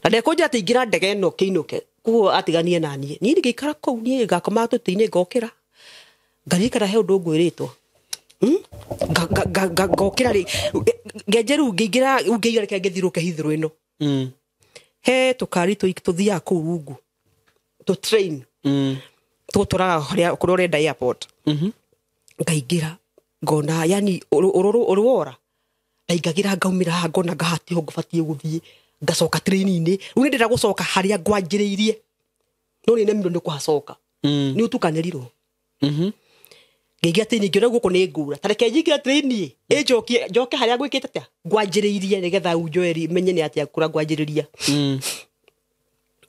na ndekunja ati ingira ndege no kiinuke kuo atiganie nanie ni ngikara kou ni ngakoma tuti-ini ngokira ngarikara he undu ngwiritwo ngokira ri ngejeru ngira reke ngithiruke Heathrow ino he tukari tuthia kou rungu to train tutura kuria urenda airport ngaingira ngona yani urwora ndaingagira ngaumira ngona ngahati ho ngubatie guthie ngacoka train-ini riu ndira gucoka haria ngwanjiriirie no ni nemiro ndi kuhacoka ni utukanerirwo ngigia tini ngira guku ni ngura tareke njigira train-ini njoke haria gwikite atia ngwanjiriirie nigetha unjoeri menye ni atia kura ngwanjiriria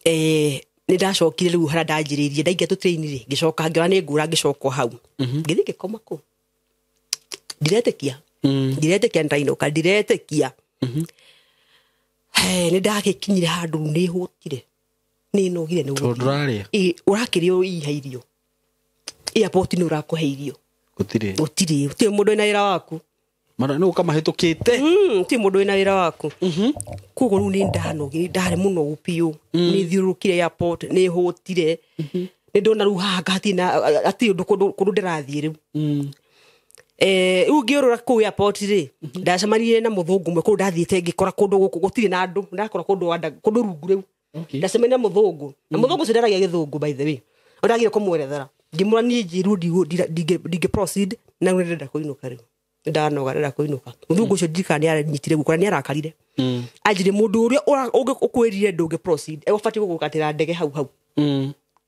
ni ndacokire riu haria ndanjiriirie ndaingia tu train-ini ngicoka ngira ni ngura ngicoka hau ngithi ngikoma ku ndiretekia ndainuka ndiretekia ni ndagikinyire handu ni hutire ni nogire ni tonduraria urakirio ihairio airport ni urakuheirio gutire mundu ina wira waku mara no kama hitukite ti mundu ina wira waku kugo riu ni ndanogire ndari muno upiu ni thiurukire airport ni hutire ni ndona ru hagati na ati kundu ndirathie riu ngiurura kuu airport ri ndacemanire na muthungu mwe kundu ndathiite ngikora kundu guku gutiri na andu ndakora kundu rungu riu ndacemanire na muthungu na muthungu cindaragia githungu by the way ndagire kumwerethera ngimura ni njiru ndige proceed na ndenda kuinuka riu ndanoga ndenda kuinuka muthungu ucio ndikani aranyitire gukora ni arakarire ajire mundu uria ukwirire ndunge proceed egufati gukatira ndege hau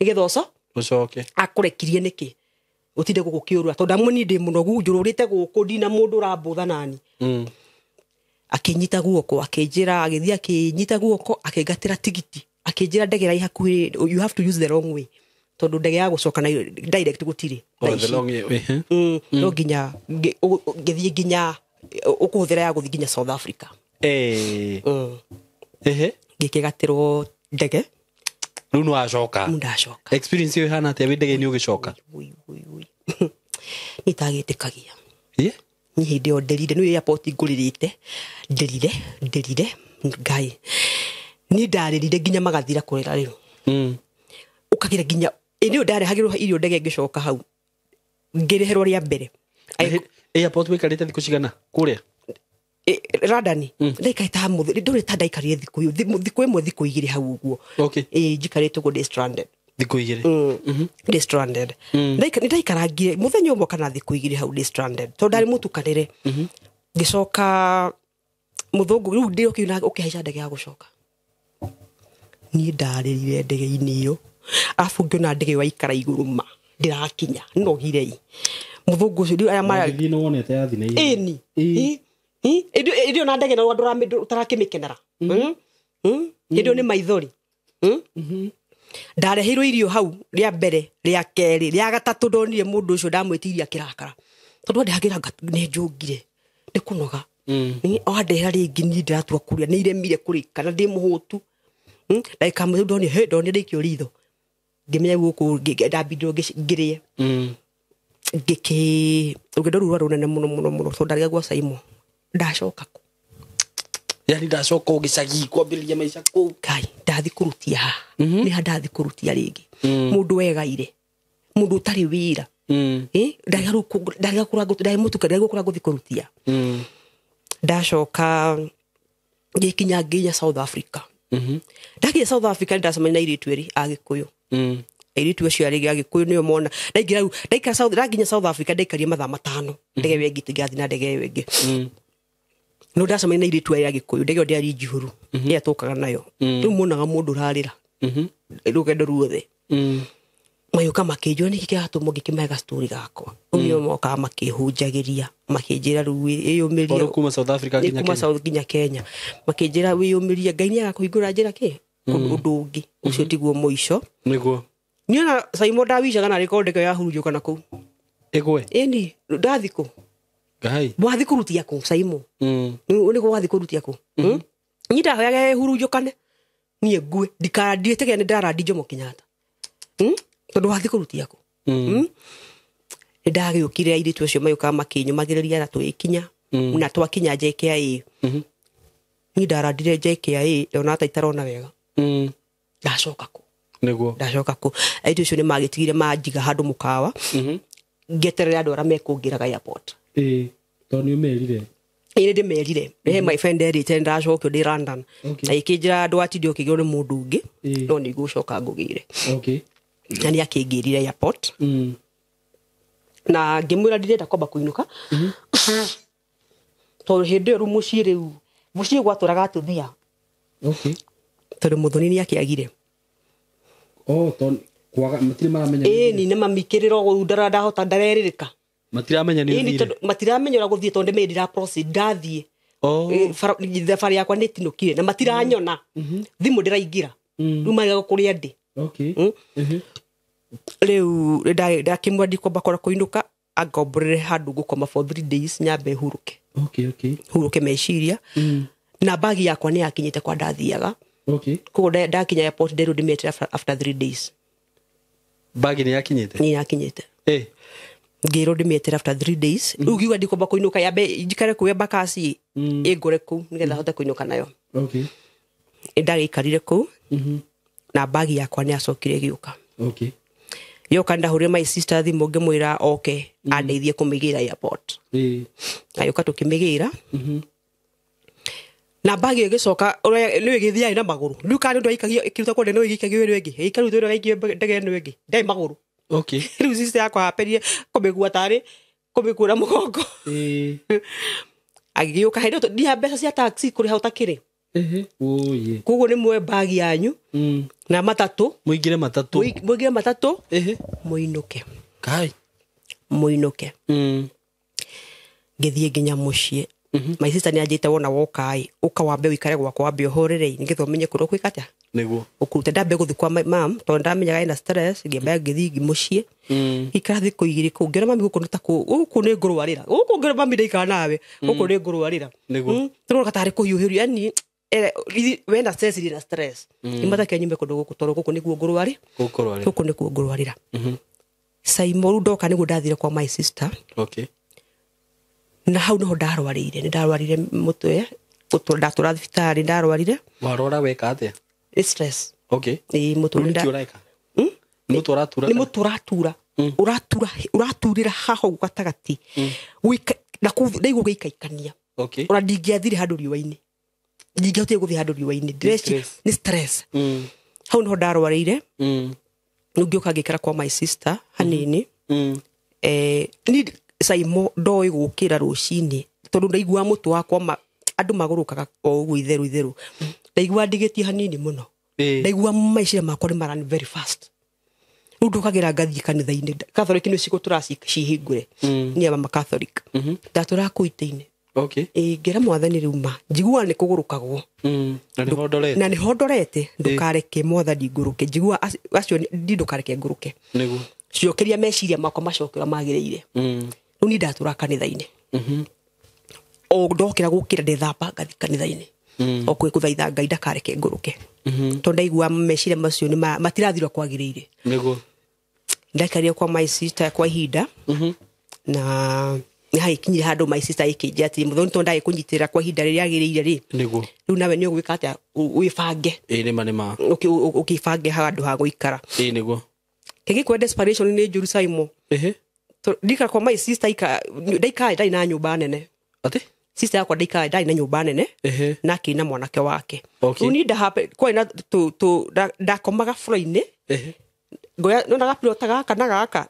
nigetha ucoke akurekirie niki utinde gukiurura tondu amuni ndi munogu njururite guku ndina mundu urambutha nani akinyita guoko akinjira agithia akinyita guoko akingatira tigiti akinjira ndege rai hakuhi you have to use the wrong way tondu ndege ya gucoka na direct gutiri the long way no ginya ngithie ginya ukuthira ya guthi ginya South Africa gikigatirwo ndege riu no acoka ndacoka experience yo hana te ndege ni ugicoka nitagitikagia ni hindi o nderire ni airport nguririte nderire ngai ni ndarire ginya magathira kurira riu ukagira ginya ni ndare hagirwo irio ndege ngicoka hau ngireherwo ria mbere airport wikarite thiku cigana kuria radani ndaikaita muthi nduri ta ndaikarire thiku imwe thiku igiri hau uguo njikarite go stranded thiku igiri stranded ndaikarangire muthenya umwe kana thiku igiri hau stranded to ndari mutukanire ngicoka muthungu riu ndio kiuna ukihaica ndege ya gucoka ni ndarerire ndege-ini iyo afu ngiona ndege waikara iguru ma ndirakinya nogirei muthungu ucio aya mara thino wonete yathi na idio na ndege na andu utarakimikenera idio ni maithori ndarehirwo irio hau ria mbere ria keri ria gatatu ndonire mundu ucio ndamwitiria kirakara tondu ndihagira ne njungire ni kunoga ndehera ringi ni ndiratua kuria ni iremire kurika na ndi muhutu like am ndonire ndikio ritho ngimenya guku ndambindwo ngirie rugendo ruru runene muno tondu ndariga gwa Saimo ndacoka ku yani ndacoka ugicagi kwambiriria maica ku kai ndathi kurutia ni ndathi kurutia ringi mundu wegaire mundu utari wira ndariga kurago ndai mutuka ndariga kurago thikurutia ndacoka ngikinya nginya South Africa ndakinya South Africa ndacemania na iritu eri agikuyu iritu acio ari agikuyu niyo mona ndaikara South Africa ndaikaria mathaa matano ndege wengi tigathi na ndege wengi no ndacemania na iritu eri agikuyu ndege ndi ari njihuru ya tukaga nayo riu monaga mundu rarira rugendo ruothe mayuka makinjwa niki kiatuma ngikimega story gakwa umio moka makihunjagiria makinjira ru iyumiria kuma South Africa ginya Kenya makinjira wiyumiria ngai ni agakuhingura njira ki undu ungi ucio tiguo muico niguo niona Saimo ndawicaga na record ya hurunjuka na ku igwe eni ndathiku ngai mwathi kurutia ku Saimo ni ko wathi kurutia ku ni ndahoyaga hurunjukane nie ngue ndikarandie tege ni ndarandi Jomo Kenyatta tondu wathi kurutia ku ndagiukire iritu acio mayuka makinyumagiriria na twikinya na twakinya JKIA ni ndarandire JKIA ndona ta itarona wega ndacoka ku niguo ndacoka ku iritu acio ni magitigire manjiga handu mukawa ngeterera andu ara mekungiraga airport tondu merire ndi merire my friend erite ndacokio ndi London ikinjira andu atindio kigio ni mundu ungi no ni gucoka ngugire na ni akingirire airport na ngimwira ndirenda kwamba kuinuka tondu hindi ru mucii riu mucii gwaturaga tuthia tondu muthoni ni akiagire kwaga matire maramenya ni mamikiriro gudara ndahota ndareririka matiramenya ni thire matiramenyera guthie tondu me ndira process ndathie thabarĩ yakwa nĩ tinũkire na matiranyona thimũ ndĩraingĩra rĩu marĩga kũrĩa ndĩ rĩu ndakĩmwendi kwamba kora kũinũka angomborere handũ ngũkoma for 3 days nyambe hurũke hurũke meciria na bagi yakwa nĩ yakinyĩte kwa ndathiaga koguo ndakinya airport nderwo ndĩmetĩra after 3 days bagi nĩ yakinyĩte ngĩrwo ndĩmetĩra after 3 days rĩu ngiuga ndikwamba kũinũka yambe njikare kũu embakasi ĩngore kũu nĩgetha hote kũinũka nayo ndagĩikarire kũu na bagi yakwa nĩ yacokire ĩgĩũka yoka ndahuria my sister thimu ngimwira okay andeithie kumigira airport ayoka tukimigira na bagi igicoka ni igithia ina maguru riu kandi ndo ikagia ikiruta kwende no igikagio ri ingi ikaru ndo gaikio ndege no ingi ndai maguru okay riu sister yakwa aperie kumigua tari kumikura mugongo agioka hendo ndia mbeca cia taxi kuri hau takiri oye kugo ni mwe bagi yanyu na matatu muingire matatu muinuke kai muinuke ngithie nginya mucie my sister ni ajite wona wokai uka wambe wikare gwakwa wambe uhorere nigitho menye kuro kwikata niguo ukurute ndambe guthi kwa mam to ndamenyaga ina stress ngiamba ngithi mucie ikarathi kuigiri kungira mami guku nita guku ni ngurwarira guku ngira mami ndeika nawe guku ni ngurwarira niguo turoka tari kuhiuhiru yani wenda stress ina stress imata kenyume kundu guku toro guku niguo ngurwari guku niguo ngurwarira Saimo ndoka niguo ndathire kwa my sister okay na hau no ndarwarire mutwe ndatura thibitari ndarwarire warora weka atia stress okay ni mutwe ni muturatura uraturira haho gatagati wika na ndaigo gikaikania okay ora ndingiathire handu riwaini ndingiathire guthi handu riwaini ni stress hau no ndarwarire ngioka ngikara kwa my sister hanini ni Saimo ndoi gukira rucini tondu ndaigua mutu wakwa andu magurukaga o ugu itheru ndaigua ndigitie hanini muno ndaigua maicira makwa ni marani very fast ndukagira ngathi kanitha-ini Catholic ni ciko turacihingure ni aba Catholic ndatura kuite-ini okay ngira mwathani riuma njigua ni kugurukagwo na ni hondorete ndukareke mwathani nguruke njigua acio ndukareke nguruke niguo ciokeria meciria makwa macokera magirire ni ndatura kanitha-ini o ndokira gukira ndethamba ngathi kanitha-ini o kwikuthaitha Ngai ndakareke nguruke to ndaigua meciria macio ni matirathirwa kwagirire niguo ndakaria kwa my sister kwa ihinda na ni haikinyire handu my sister ikinje ati muthoni to ndai kunyitira kwa ihinda riria agirire ri niguo riu nawe ni ugwika ati wibange nima ukibange handu ha guikara niguo kegi kwa desperation ni Jerusalem ndika kwa my sister ndai na nyumba nene ati sister yakwa ndai na nyumba nene na kina mwanake wake okay ni kwa ina ndakomaga floor-ini ngoya nona gapilota gaka na gaka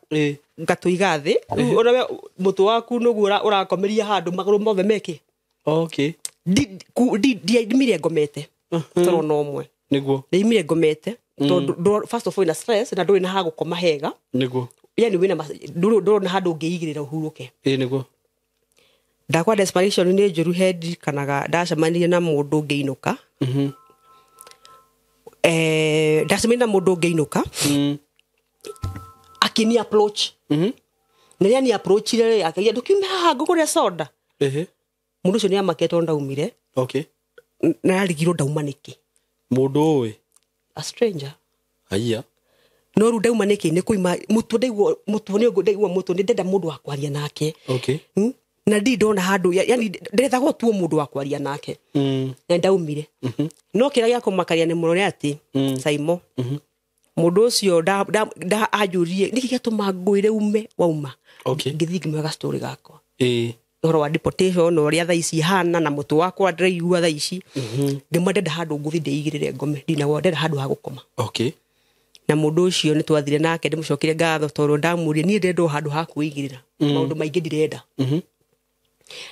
ngatuiga thi ona mutu waku nugu urakomeria handu maguru mothe meki okay ndimire ngomete toro no mwe niguo ndimire ngomete to first of all na stress na nduri na ha gukoma hega niguo yani wina nduro na handu ngiigirira uhuruke niguo ndakwa desperation ni njuru head kanaga ndacemanirie na mundu ngeinuka ndacemanirie na mundu ngeinuka akini approach nani ni approach ile akaia ndukiume haha ngugure soda mundu ucio ni amaketo ndaumire okay na arigiro ndauma niki mundu we a stranger aya no ru ndauma niki ni kuima mutu ndaigua mutu ni ndenda mundu akwaria nake okay na ndi ndona handu yani ndetha gutwo mundu wakwaria nake na ndaumire no kira gya kumakaria ni muno ni ati Saimo mundu ucio da ajurie niki gatuma ngwire ume wauma okay ngithi ngimega story gakwa horo wa deportation no ria thaici hana na mutu wakwa ndiraigua thaici ndimwendenda handu nguthi ndeigirire ngome ndina wondera handu ha gukoma okay na mundu ucio ni twathire nake ndimucokire ngatho toro ndamurie ni ndendo handu ha kuigirira maundu maingi ndirenda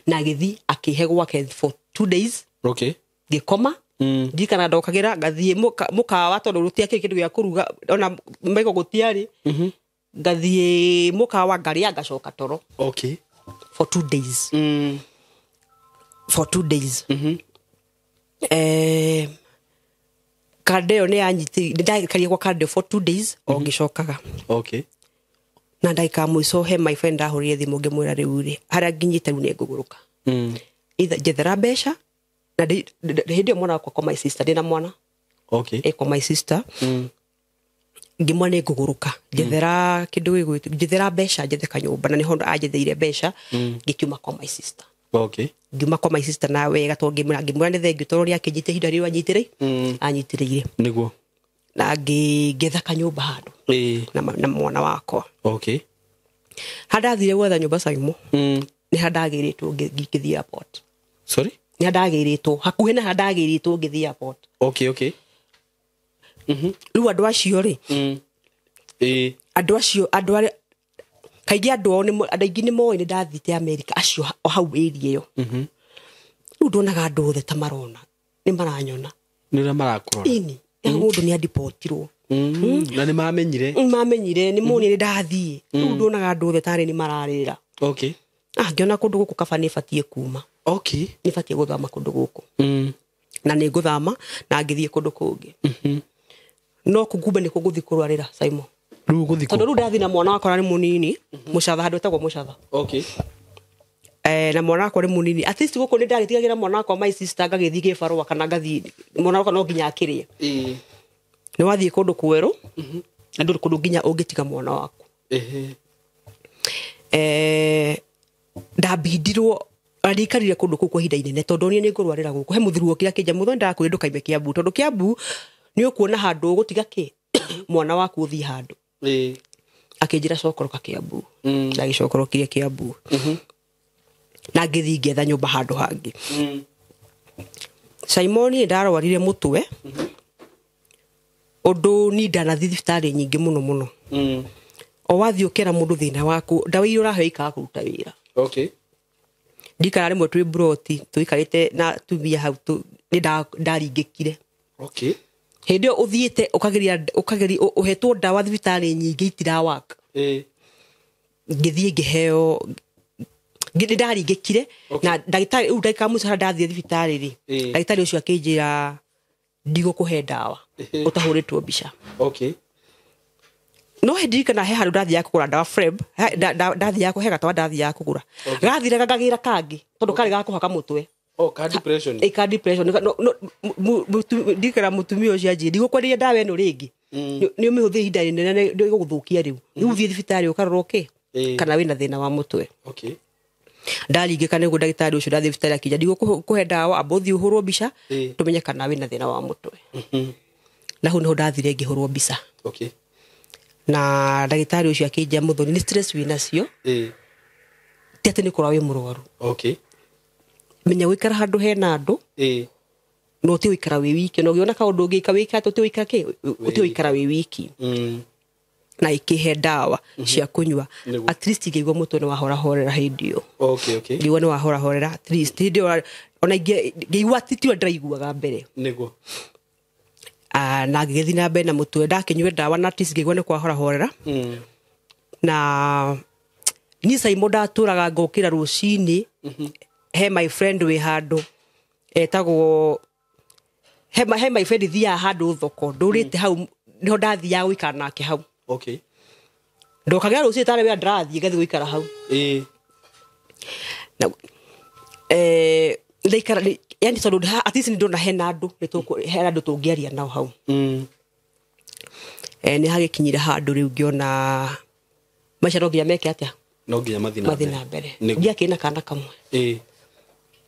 na githi akihe gwake for 2 days okay ngikoma ndikana ndokagira ngathie mukawa tondu rutia kindu gya kuruga ona maiko gutiari ngathie mukawa ngaria ngacoka toro okay for 2 days for 2 days kardeo ne anyiti ndaikaria kwa kardeo for 2 days o ngicokaga okay na ndaika muico he my friend ahurire thimu ngimwira riu ri haria nginyite riu ni nguguruka either jethera besha na hindi mwana kwa my sister ndina mwana okay kwa my sister ngimwa ni nguguruka jethera kindu gigwitu jethera besha jetheka nyumba na ni hondo ajetheire besha ngikiuma kwa my sister okay ngiuma kwa my sister na wega to ngimura ni thengi toro ria kinjite hinda riu anyitire anyitire niguo na ngĩgetha kanyũmba handũ na mwana wakwa. Okay. Handathire gwetha nyũmba Saimo. Nĩ handagĩrĩtwo ngĩthiĩ airport. Sorry? Nĩ handagĩrĩtwo hakuhĩ na handagĩrĩtwo ngĩthiĩ airport. Okay. Rĩu andũ acio rĩ. Andũ acio andũ kaingĩ andũ aingĩ nĩ moĩ nĩ ndathite America acio o hau area ĩyo. Rĩu ndonaga andũ othe ta marona nĩ maranyona. Nĩ ũrĩa marakũrora. Ĩni. Mũndũ nĩ adiportirwo. Na nĩ mamenyire. Nĩ monire ndathiĩ. Rĩu ndonaga andũ othe tarĩ nĩ mararĩra. Okay. Ngĩona kũndũ gũkũ kaba nĩ batie kuma. Okay. Nĩ batie gũthama kũndũ gũkũ. Na nĩ ngũthama na ngĩthiĩ kũndũ kũngĩ. No kũngumbe nĩ kũgũthi kũrwarĩra Saimo. Rĩu gũthi kũ? Tondũ rĩu ndathi na mwana wakwa nĩ mũnini, mũcatha handũ etagwo mũcatha. Okay. Na mwana wakwa nĩ mũnini. At least gũkũ nĩ ndagĩtigagĩra mwana wakwa my sister ngagĩthiĩ gĩbarũa kana ngathiĩ mwana wakwa no nginya akĩrĩe. Nĩ wathiĩ kũndũ kwerũ. Na ndũrĩ kũndũ nginya ũngĩtiga mwana waku. Ndabindirwo arikarire kũndũ kũu kwa ihinda inene tondũ niĩ nĩ ngũrwarĩra gũkũ. He mũthuri wokire akĩnja mũthoni ndakwĩra ndũkaime Kiambu tondũ Kiambu nĩ ũkuona handũ ũgũtiga mwana waku ũthiĩ handũ. Akĩnjĩra cokoroka Kiambu. Ndagĩcokorokire Kiambu. Na ngĩthiĩ ngĩetha nyũmba handũ hangĩ. Simon ndarwarire mũtwe. Ũndũ ni ndanathiĩ thibitarĩ nyingĩ mũno. O wathiĩ ũkera mũndũ thĩna waku ndawa iria ũraheo ikaga kũruta wĩra. Okay. Ndikara rĩmwe twĩ broti tũikarĩte na tumia hau nĩ ndaringĩkire. Okay. Hĩndĩ ĩyo ũthiĩte ũkageria ũhetwo ndawa thibitarĩ nyingĩ itirawaka. Ngĩthiĩ ngĩheo ndaringĩkire na ndagĩtarĩ rĩu ndagĩka mũico ndathiĩ thibitarĩ rĩ. Ndagĩtarĩ ũcio akĩnjĩra ndigũkũhe ndawa ũtahũrĩtwo mbica. Okay. No ndirikana he handũ ndathiaga kũgũra ndawa Freb ndathiaga kũhe gatawa ndathiaga kũgũra. Gathire gagagĩra kangĩ tondũ karĩ gakũhaka mũtwe. Ka depression. Ka depression. Ndikara mũtumia ũcio anjĩra ndigũkwenderia ndawa ĩno rĩngĩ. Nĩ ũmĩhũthĩra ihinda inene nĩ gũgũthũkia rĩu. Rĩu thiĩ thibitarĩ ũkarorwo kana wĩna thĩna wa mũtwe. Okay. Ndaringĩka nĩguo ndagĩtarĩ ũcio ndathiĩ thibitarĩ akĩnja ndigũkũhe ndawa amba ũthiĩ ũhũrwo mbica tũmenye kana wĩna thĩna wa mũtwe. Na hau nĩho ndathire ngĩhũrwo mbica. Okay. Na ndagĩtarĩ ũcio akĩnja mũthoni nĩ stress wĩnacio. Ti atĩ nĩ kũra wĩ mũrwaru. Okay. Menya gũikara handũ hena andũ. No ti gũikara wĩ wiki no ũngĩona kaũndũ ũngĩka wĩka tũ ti gũikara wĩ wiki. Na ikĩhe ndawa cia kũnyua. At least ngĩigua mũtwe nĩ wahorahorera hĩndĩ ĩyo. Okay. Ngĩigua nĩ wahorahorera at least hĩndĩ ĩyo ona ngĩigua ti ndĩraiguaga mbere. Nĩguo. Na ngĩgĩthiĩ na mbere na mũtwe ndakĩnyua ndawa na at least ngĩigua nĩ kwahorahorera. Na niĩ Saimo ndatũraga ngokĩra rũcinĩ. He my friend wĩ handũ etagwo he my friend thiaga handũ thoko ndũrĩte hau niho ndathiaga gũikara nake hau. Okay. Ndokagĩra rũcinĩ tarĩ wĩra ndĩrathiĩ ngathiĩ gũikara hau. Na ndaikara yani tondũ at least ndona hena andũ hena andũ tũngĩaria nao hau. Nĩ hagĩkinyire handũ rĩu ngĩona maica no nginya meke atĩa. No nginya mathi na mbere. Ndiakĩna kana kamwe.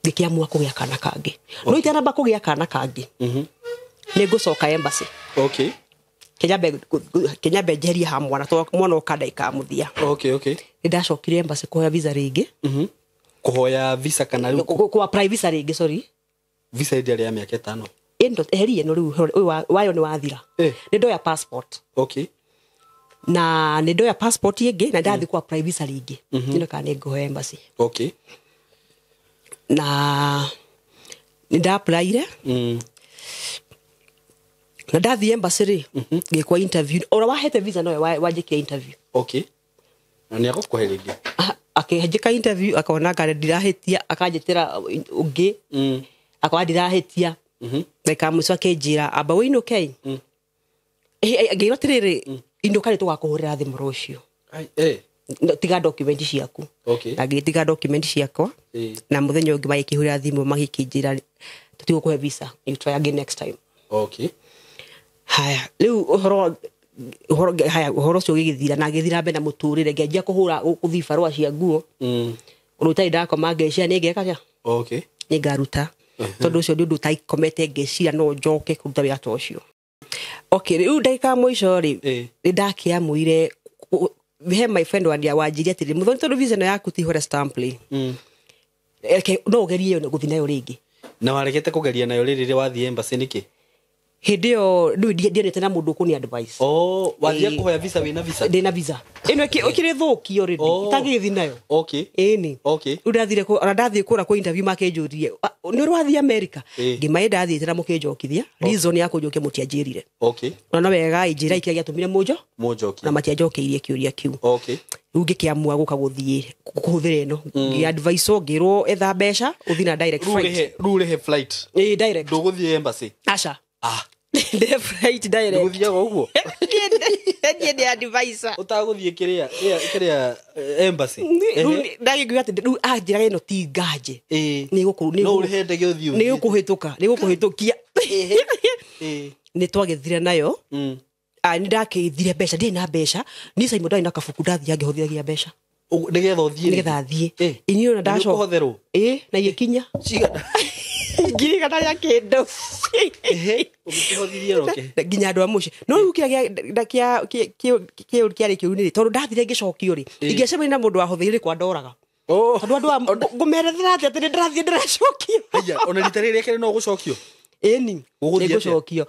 Ngĩkĩamua kũgĩa kana kangĩ. No itanamba kũgĩa kana kangĩ. Nĩ ngũcoka embassy. Okay. Kenyambe njeherie ha mwana tondũ mwana ũkanda ikamũthia. Okay. Nĩ ndacokire embassy kũhoya visa rĩngĩ. Kũhoya visa kana rĩu kwa apply visa rĩngĩ sorry. Visa ĩrĩa ya mĩaka 5. Eherie no rĩu wayo nĩ wathira. Nĩ ndoya passport. Okay. Na nĩ ndoya passport ĩngĩ na ndathi kwa apply visa rĩngĩ. Nĩ kana ngũhoya embassy. Okay. Na nĩ nda-applyire. Na ndathi embassy rĩ ngĩkwa interview ora wahete visa no wanjĩkia interview. Okay. Na nĩ agũkũhe rĩngĩ. Akĩnjĩka interview akaona ngare ndirahĩtia akanjĩtĩra ũngĩ. Akwa ndirahĩtia. Ndeka mũico akĩnjĩra amba wĩinũke. Ngĩĩrwo atĩrĩrĩ indũka nĩ tũgakũhũrĩra thimũ rũciũ. Tiga document ciaku. Na ngĩtiga document ciakwa. Na mũthenya ũngĩ magĩkĩhũrĩra thimũ magĩkĩnjĩra tũtigũkũhe visa you try again next time. Okay. Haya rĩu ũhoro ũcio ũgĩgĩthira na ngĩthira mbere na mũtũrĩre ngĩanjia kũhũra gũthiĩ barũa cia nguo. Ũndũ ũtarĩ ndakoma ngeciria nĩ ngeka atĩa. Okay. Nĩ ngaruta. Tondũ ũcio nĩ ũndũ ũtakomete ngeciria no njoke kũruta wĩra ta ũcio. Okay, riu ndagika mwico ri Eh. ndakiamwire he my friend wanjiria atiri muthoni tondu visa no yaku ti hore stamp no ugerie yo guthi nayo ringi na waregete kugeria nayo riri wathie embassy niki hindi yo ndu ndionete na mundu kuni advice wathie kuhoya visa wina visa ndina visa ino ikire thuki already itangithi nayo okay ini okay ndathire ndathie kura kwa interview makenjurie ni rwathi America ngimae ndathiite na mukenjokithia reason ya kunjokia mutianjirire okay na wega injira ikia giatumire mujoki na matianjokeirie kiuria kiu okay riu ngikiamua guka guthie kuhuthira ino ngi advice ngirwo etha mbeca uthi na direct flight rure flight direct nduguthie embassy acha the flight direct nduguthia guguo ni advice utaguthie kiria embassy ndagigwa ati riu anjira ino ti ngaje ni gukuru no urihe ndege uthio ni gukuhitukia ni twagethire nayo ni ndakeithire mbeca ndi na mbeca ni Simon ndai na kabuku ndathia ngihothiagia mbeca nigetha uthie nigetha thie inio na ndaco kuhotherwo na ikinya ngiri kana ya kendo ukihothirie roke nginya andu amuci no riu kia kiari kiu ni tondu ndathire ngicokio ri ingecemania na mundu wahothiire kwa ndoraga tondu andu ngumerethera ati ndathie ndiracokio aya ona rita riri kene no gucokio ni gucokio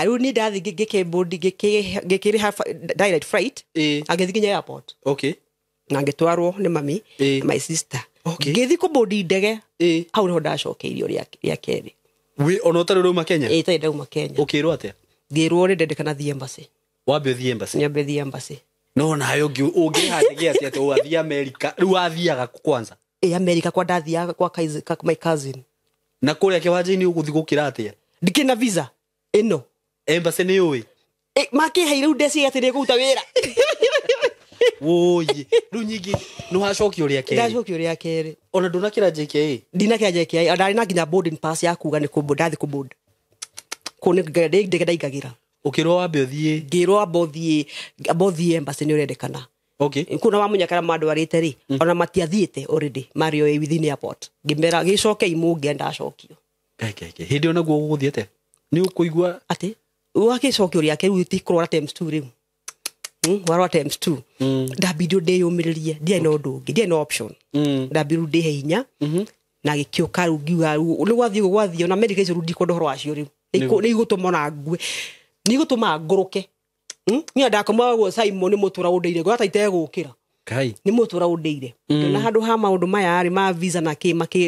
riu ni ndathi ngikebodi ngikiri direct flight agethi nginya airport okay na ngitwarwo ni mami my sister ngithi kubodi ndege hau niho ndacokeirio ria keri we ona utari ruma Kenya tari ndauma Kenya ukirwo atia ngirwo ri ndendekana thie embassy wambe uthie embassy nyambe thie embassy no nayo ungihandike atia ati wathie America riu wathiaga kwanza America kwa ndathiaga kwa my cousin na kuria kiwanja-ini uguthi gukira atia ndikina visa ino embassy ni uwi makihe riu ndeci ati ni kuruta wira woye riu nyingi no hacokio ria keri ndacokio ria keri ona ndunakira JKA ndina kia JKA ndari na nginya boarding pass ya kuga ni kubo ndathi kuboard kone ndege ndaigagira ukirwo wambe uthie ngirwo abothie embassy ni urendekana okay kuna wamunya kana mandu arite ri ona matiathiite already Mario within airport gimbera gicoke imu ngenda cokio kai hindi ona guo guthiete ni ukuigua ati wakicokio ria keru ti kurora times 2 riu warwa times 2 ndabidio ndeyumiririe ndie no ndungi ndie no option ndabiru ndi hinya na gikioka ru ngiuga ni gwathio na America icio rudi kondo horo acio riu ni gutuma ngue ni gutuma nguruke ni ndakoma go Simon ni mutura undeire gwata itegukira kai ni mutura undeire na handu ha maundu maya ari ma visa na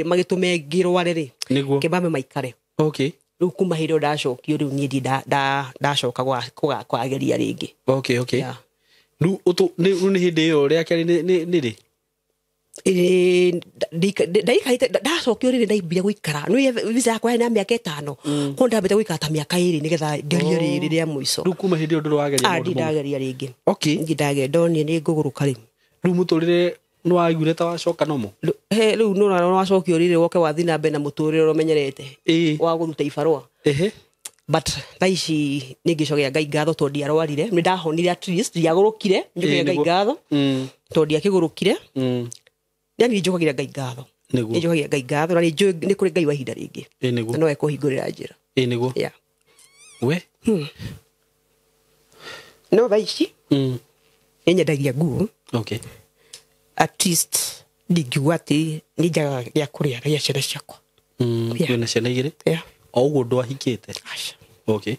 magitume ngirwa riri niguo kibame maikare okay riu kuma hindo ndacokio riu ni ndacoka kwa geria ringi okay riu ni hindi yo ria keri ni ri ndaikaite ndacokio riri ndaimbire guikara no visa yakwa na miaka 5 ko ndambite guikara ta miaka 2 nigetha ngerie riri ria muico riu kuma hindi yo ndu wageria mundu ndageria ringi okay ngidage ndoni ni nguguruka riu riu muturire no aigure ta wacoka nomo riu no wacokio riri woke wathi na mbe na muturire umenyerete wa guthuta ibarua but taici ningicokia Ngai ngatho tondi arwarire ni ndahonire at least ndiagurukire njokia Ngai ngatho tondi akigurukire yani njokagira Ngai ngatho njokagira Ngai ngatho na ni kuri Ngai wa ihinda ringi no ekuhingurira njira niguo we no taici nyendagia nguo okay at least ndingiuga ati ninjaga gĩa kũrĩa gĩa ciana ciakwa kwĩna ciana igĩrĩ o ũguo ndwahikĩte okay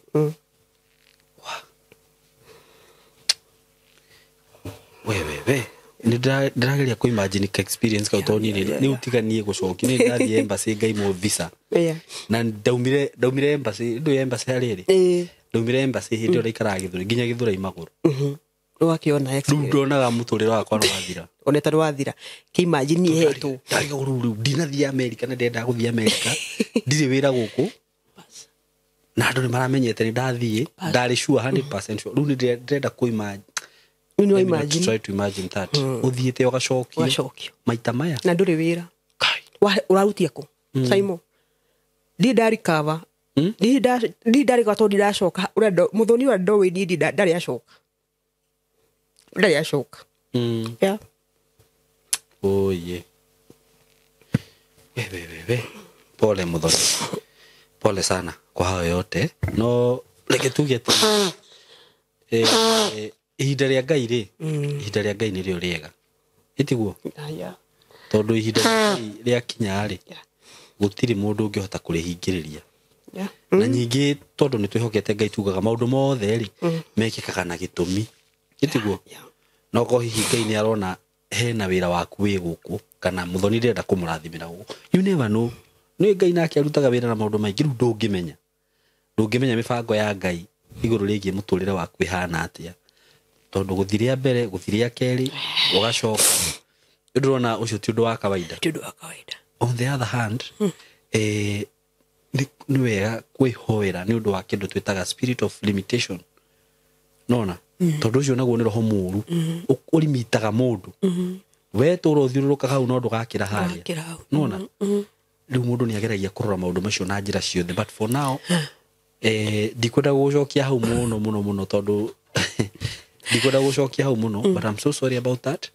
we ndirageria kũ imagine ka experience ka utoni ni utiganie gucoki ni ndathie embassy ngai mo visa na ndaumire embassy ndu embassy hariri ndaumire embassy hindi ora ikara githuri nginya githura imaguru wakiona experience ndonaga muturire wakwa rwathira oneta rwathira ki imagine hetu ndariga guru ndinathia America na ndenda guthia America ndire wira guku na andu ni maramenyete ni ndathie ndari sure 100% sure riu ndenda ku imagine no imagine try to imagine that uthiete ogacokio maita maya na nduri wira urarutia ku Simon ndi ndari cover ndi ndari kwa to ndacoka urendo muthoni wa ndo we ndi ndari acoka yeah oye we pole muthoni pole sana kwa hayo yote no reke tuge tu ihinda rĩa Ngai rĩ ihinda rĩa Ngai nĩrĩo rĩega itiguo tondũ ihinda rĩa kinya rĩ gũtirĩ mũndũ ũngĩhota kũrĩhingĩrĩria na nyingĩ tondũ nĩ twĩhokete Ngai tugaga maũndũ mothe rĩ mekĩkaga na gĩtũmi itiguo no ko hihi Ngai nĩ arona hena wĩra waku wĩ gũkũ kana mũthoni ndĩrenda kũmũrathimĩra gũkũ you never know nĩ Ngai nake arutaga wĩra na maũndũ maingĩ rĩu ndũngĩmenya mĩbango ya Ngai igũrũ rĩgiĩ mũtũrĩre waku ĩhana atĩa tondũ gũthiria mbere gũthiria kerĩ ũgacoka ndũrona ũcio ti ũndũ wa kawaida on the other hand nĩ wega kwĩhoera nĩ ũndũ wa kĩndũ twĩtaga spirit of limitation nona tondũ ũcio naguo nĩ roho mũũru ũrimitaga mũndũ we tũra ũthiũrũrũka hau no ndũgakĩra harĩa nona rĩu mũndũ nĩ ageragia kũrora maũndũ macio na njĩra ciothe but for now ndikwenda gũcokia hau mũno tondũ ndikwenda gũcokia hau mũno but I'm so sorry about that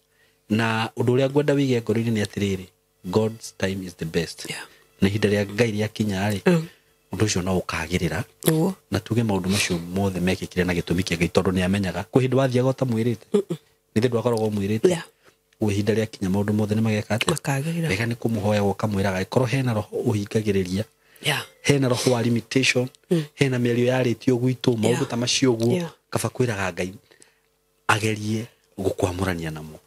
na ũndũ ũrĩa ngwenda wĩige ngoro-inĩ nĩ atĩrĩrĩ God's time is the best na ihinda rĩa Ngai rĩa kinya rĩ ũndũ ũcio no ũkagĩrĩra na tuge maũndũ macio mothe mekĩkire na gĩtũmi kĩa Ngai tondũ nĩ amenyaga kwĩ hĩndĩ wathiaga ũtamwĩrĩte nĩ thĩ ndwakoragwo mwĩrĩte ihinda rĩa kinya maũndũ mothe nĩ mageka atĩa wega nĩ kũmũhoya ũkamwĩraga angĩkorwo hena roho ũhingagĩrĩria hena roho wa limitation hena mĩario yarĩtio gwitũ maũndũ ta macio ũguo kaba kwĩraga Ngai agerie gũkwamũrania namo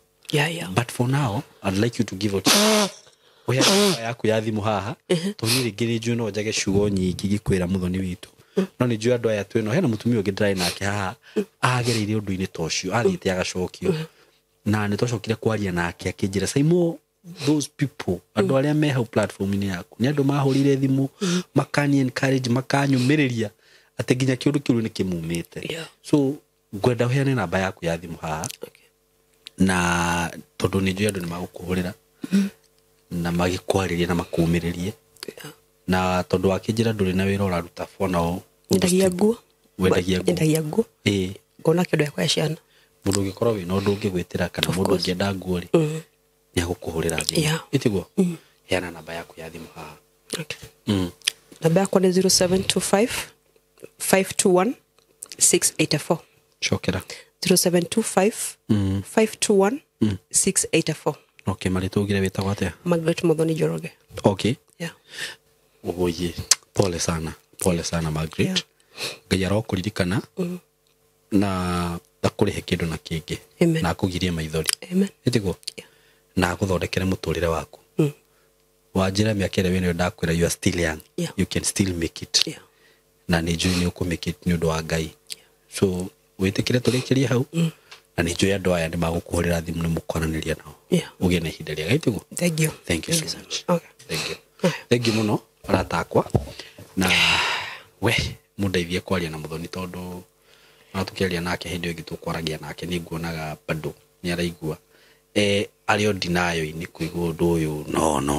but for now I'd like you to give out oya yaku ya thimũ haha tondũ rĩngĩ nĩ njũĩ no njage ciugo nyingĩ gĩkwĩra mũthoni witũ no nĩ njũĩ andũ aya twĩno hena mũtumia ũngĩ ndĩrarĩ nake haha agereire ũndũ-inĩ ta ũcio athiĩte agacokio na nĩ twacokire kwaria nake akĩnjĩra Simon those people andũ arĩa me hau platform-inĩ yaku nĩ andũ mahũrire thimũ makani encourage makanyũmĩrĩria atĩ nginya kĩũndũ kĩu nĩ kĩmumĩte so ngwenda ũheane namba yaku ya thimũ haha na tondũ nĩ njũĩ andũ nĩ magũkũhũrĩra na magĩkwarĩria na makũmĩrĩrie na tondũ wakĩnjĩra ndũrĩ na wĩra ũraruta bona o wendagia nguo ngona kĩndũ gĩa kwa ciana mũndũ ũngĩkorwo wĩna ũndũ ũngĩgwĩtĩra kana mũndũ ũngĩenda nguo rĩ nĩ agũkũhũrĩra thimũ itiguo heana namba yaku ya thimũ haha namba yakwa nĩ 0725 521 684 cokera 0725 521 684 okay marĩtwa ũgire wĩtagwo atĩa Margaret Muthoni Njoroge okay oye pole sana Margaret Ngai arokũririkana na akũrĩhe kĩndũ na kĩngĩ na akũgirie maithori itiguo na agũthondekere mũtũrĩre waku wanjĩra mĩaka ĩrĩa wĩnayo ndakwĩra you are still young you can still make it na nĩ njũĩ nĩ ũkũmake it nĩ ũndũ wa Ngai so wĩtĩkĩre tũrĩkĩrie hau na nĩ njũĩ andũ aya nĩ magũkũhũrĩra thimũ nĩ mũkwaranĩria nao ũgĩe na ihinda rĩega itiguo thank you so much thank you mũno aratakwa na we mũndeithie kwaria na mũthoni tondũ tũkĩaria nake hĩndĩ ĩngĩ tũkwaragia nake nĩ nguonaga bado nĩ araigua arĩ o ndinayo-inĩ kũigua ũndũ ũyũ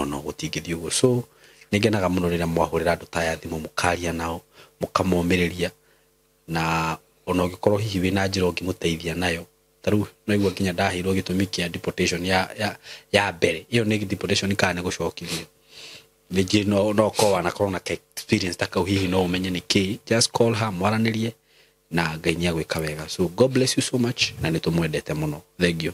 no gũtingĩthiĩ ũguo so nĩ ngenaga mũno rĩrĩa mwahũrĩra andũ ta aya thimũ mũkaria nao mũkamomĩrĩria na ona ũngĩkorwo hihi wĩna njĩra ũngĩmũteithia nayo tarĩu naigua nginya ndaheirwo gĩtũmi kĩa deportation ya mbere ĩyo nĩ deportation kana nĩ gũcokithio rĩngĩ no korwo anakorwo na experience ta kau hihi no ũmenye nĩ kĩĩ just call her mwaranĩrie na Ngai nĩ agwĩka wega so God bless you so much na nĩ tũmwendete mũno thank you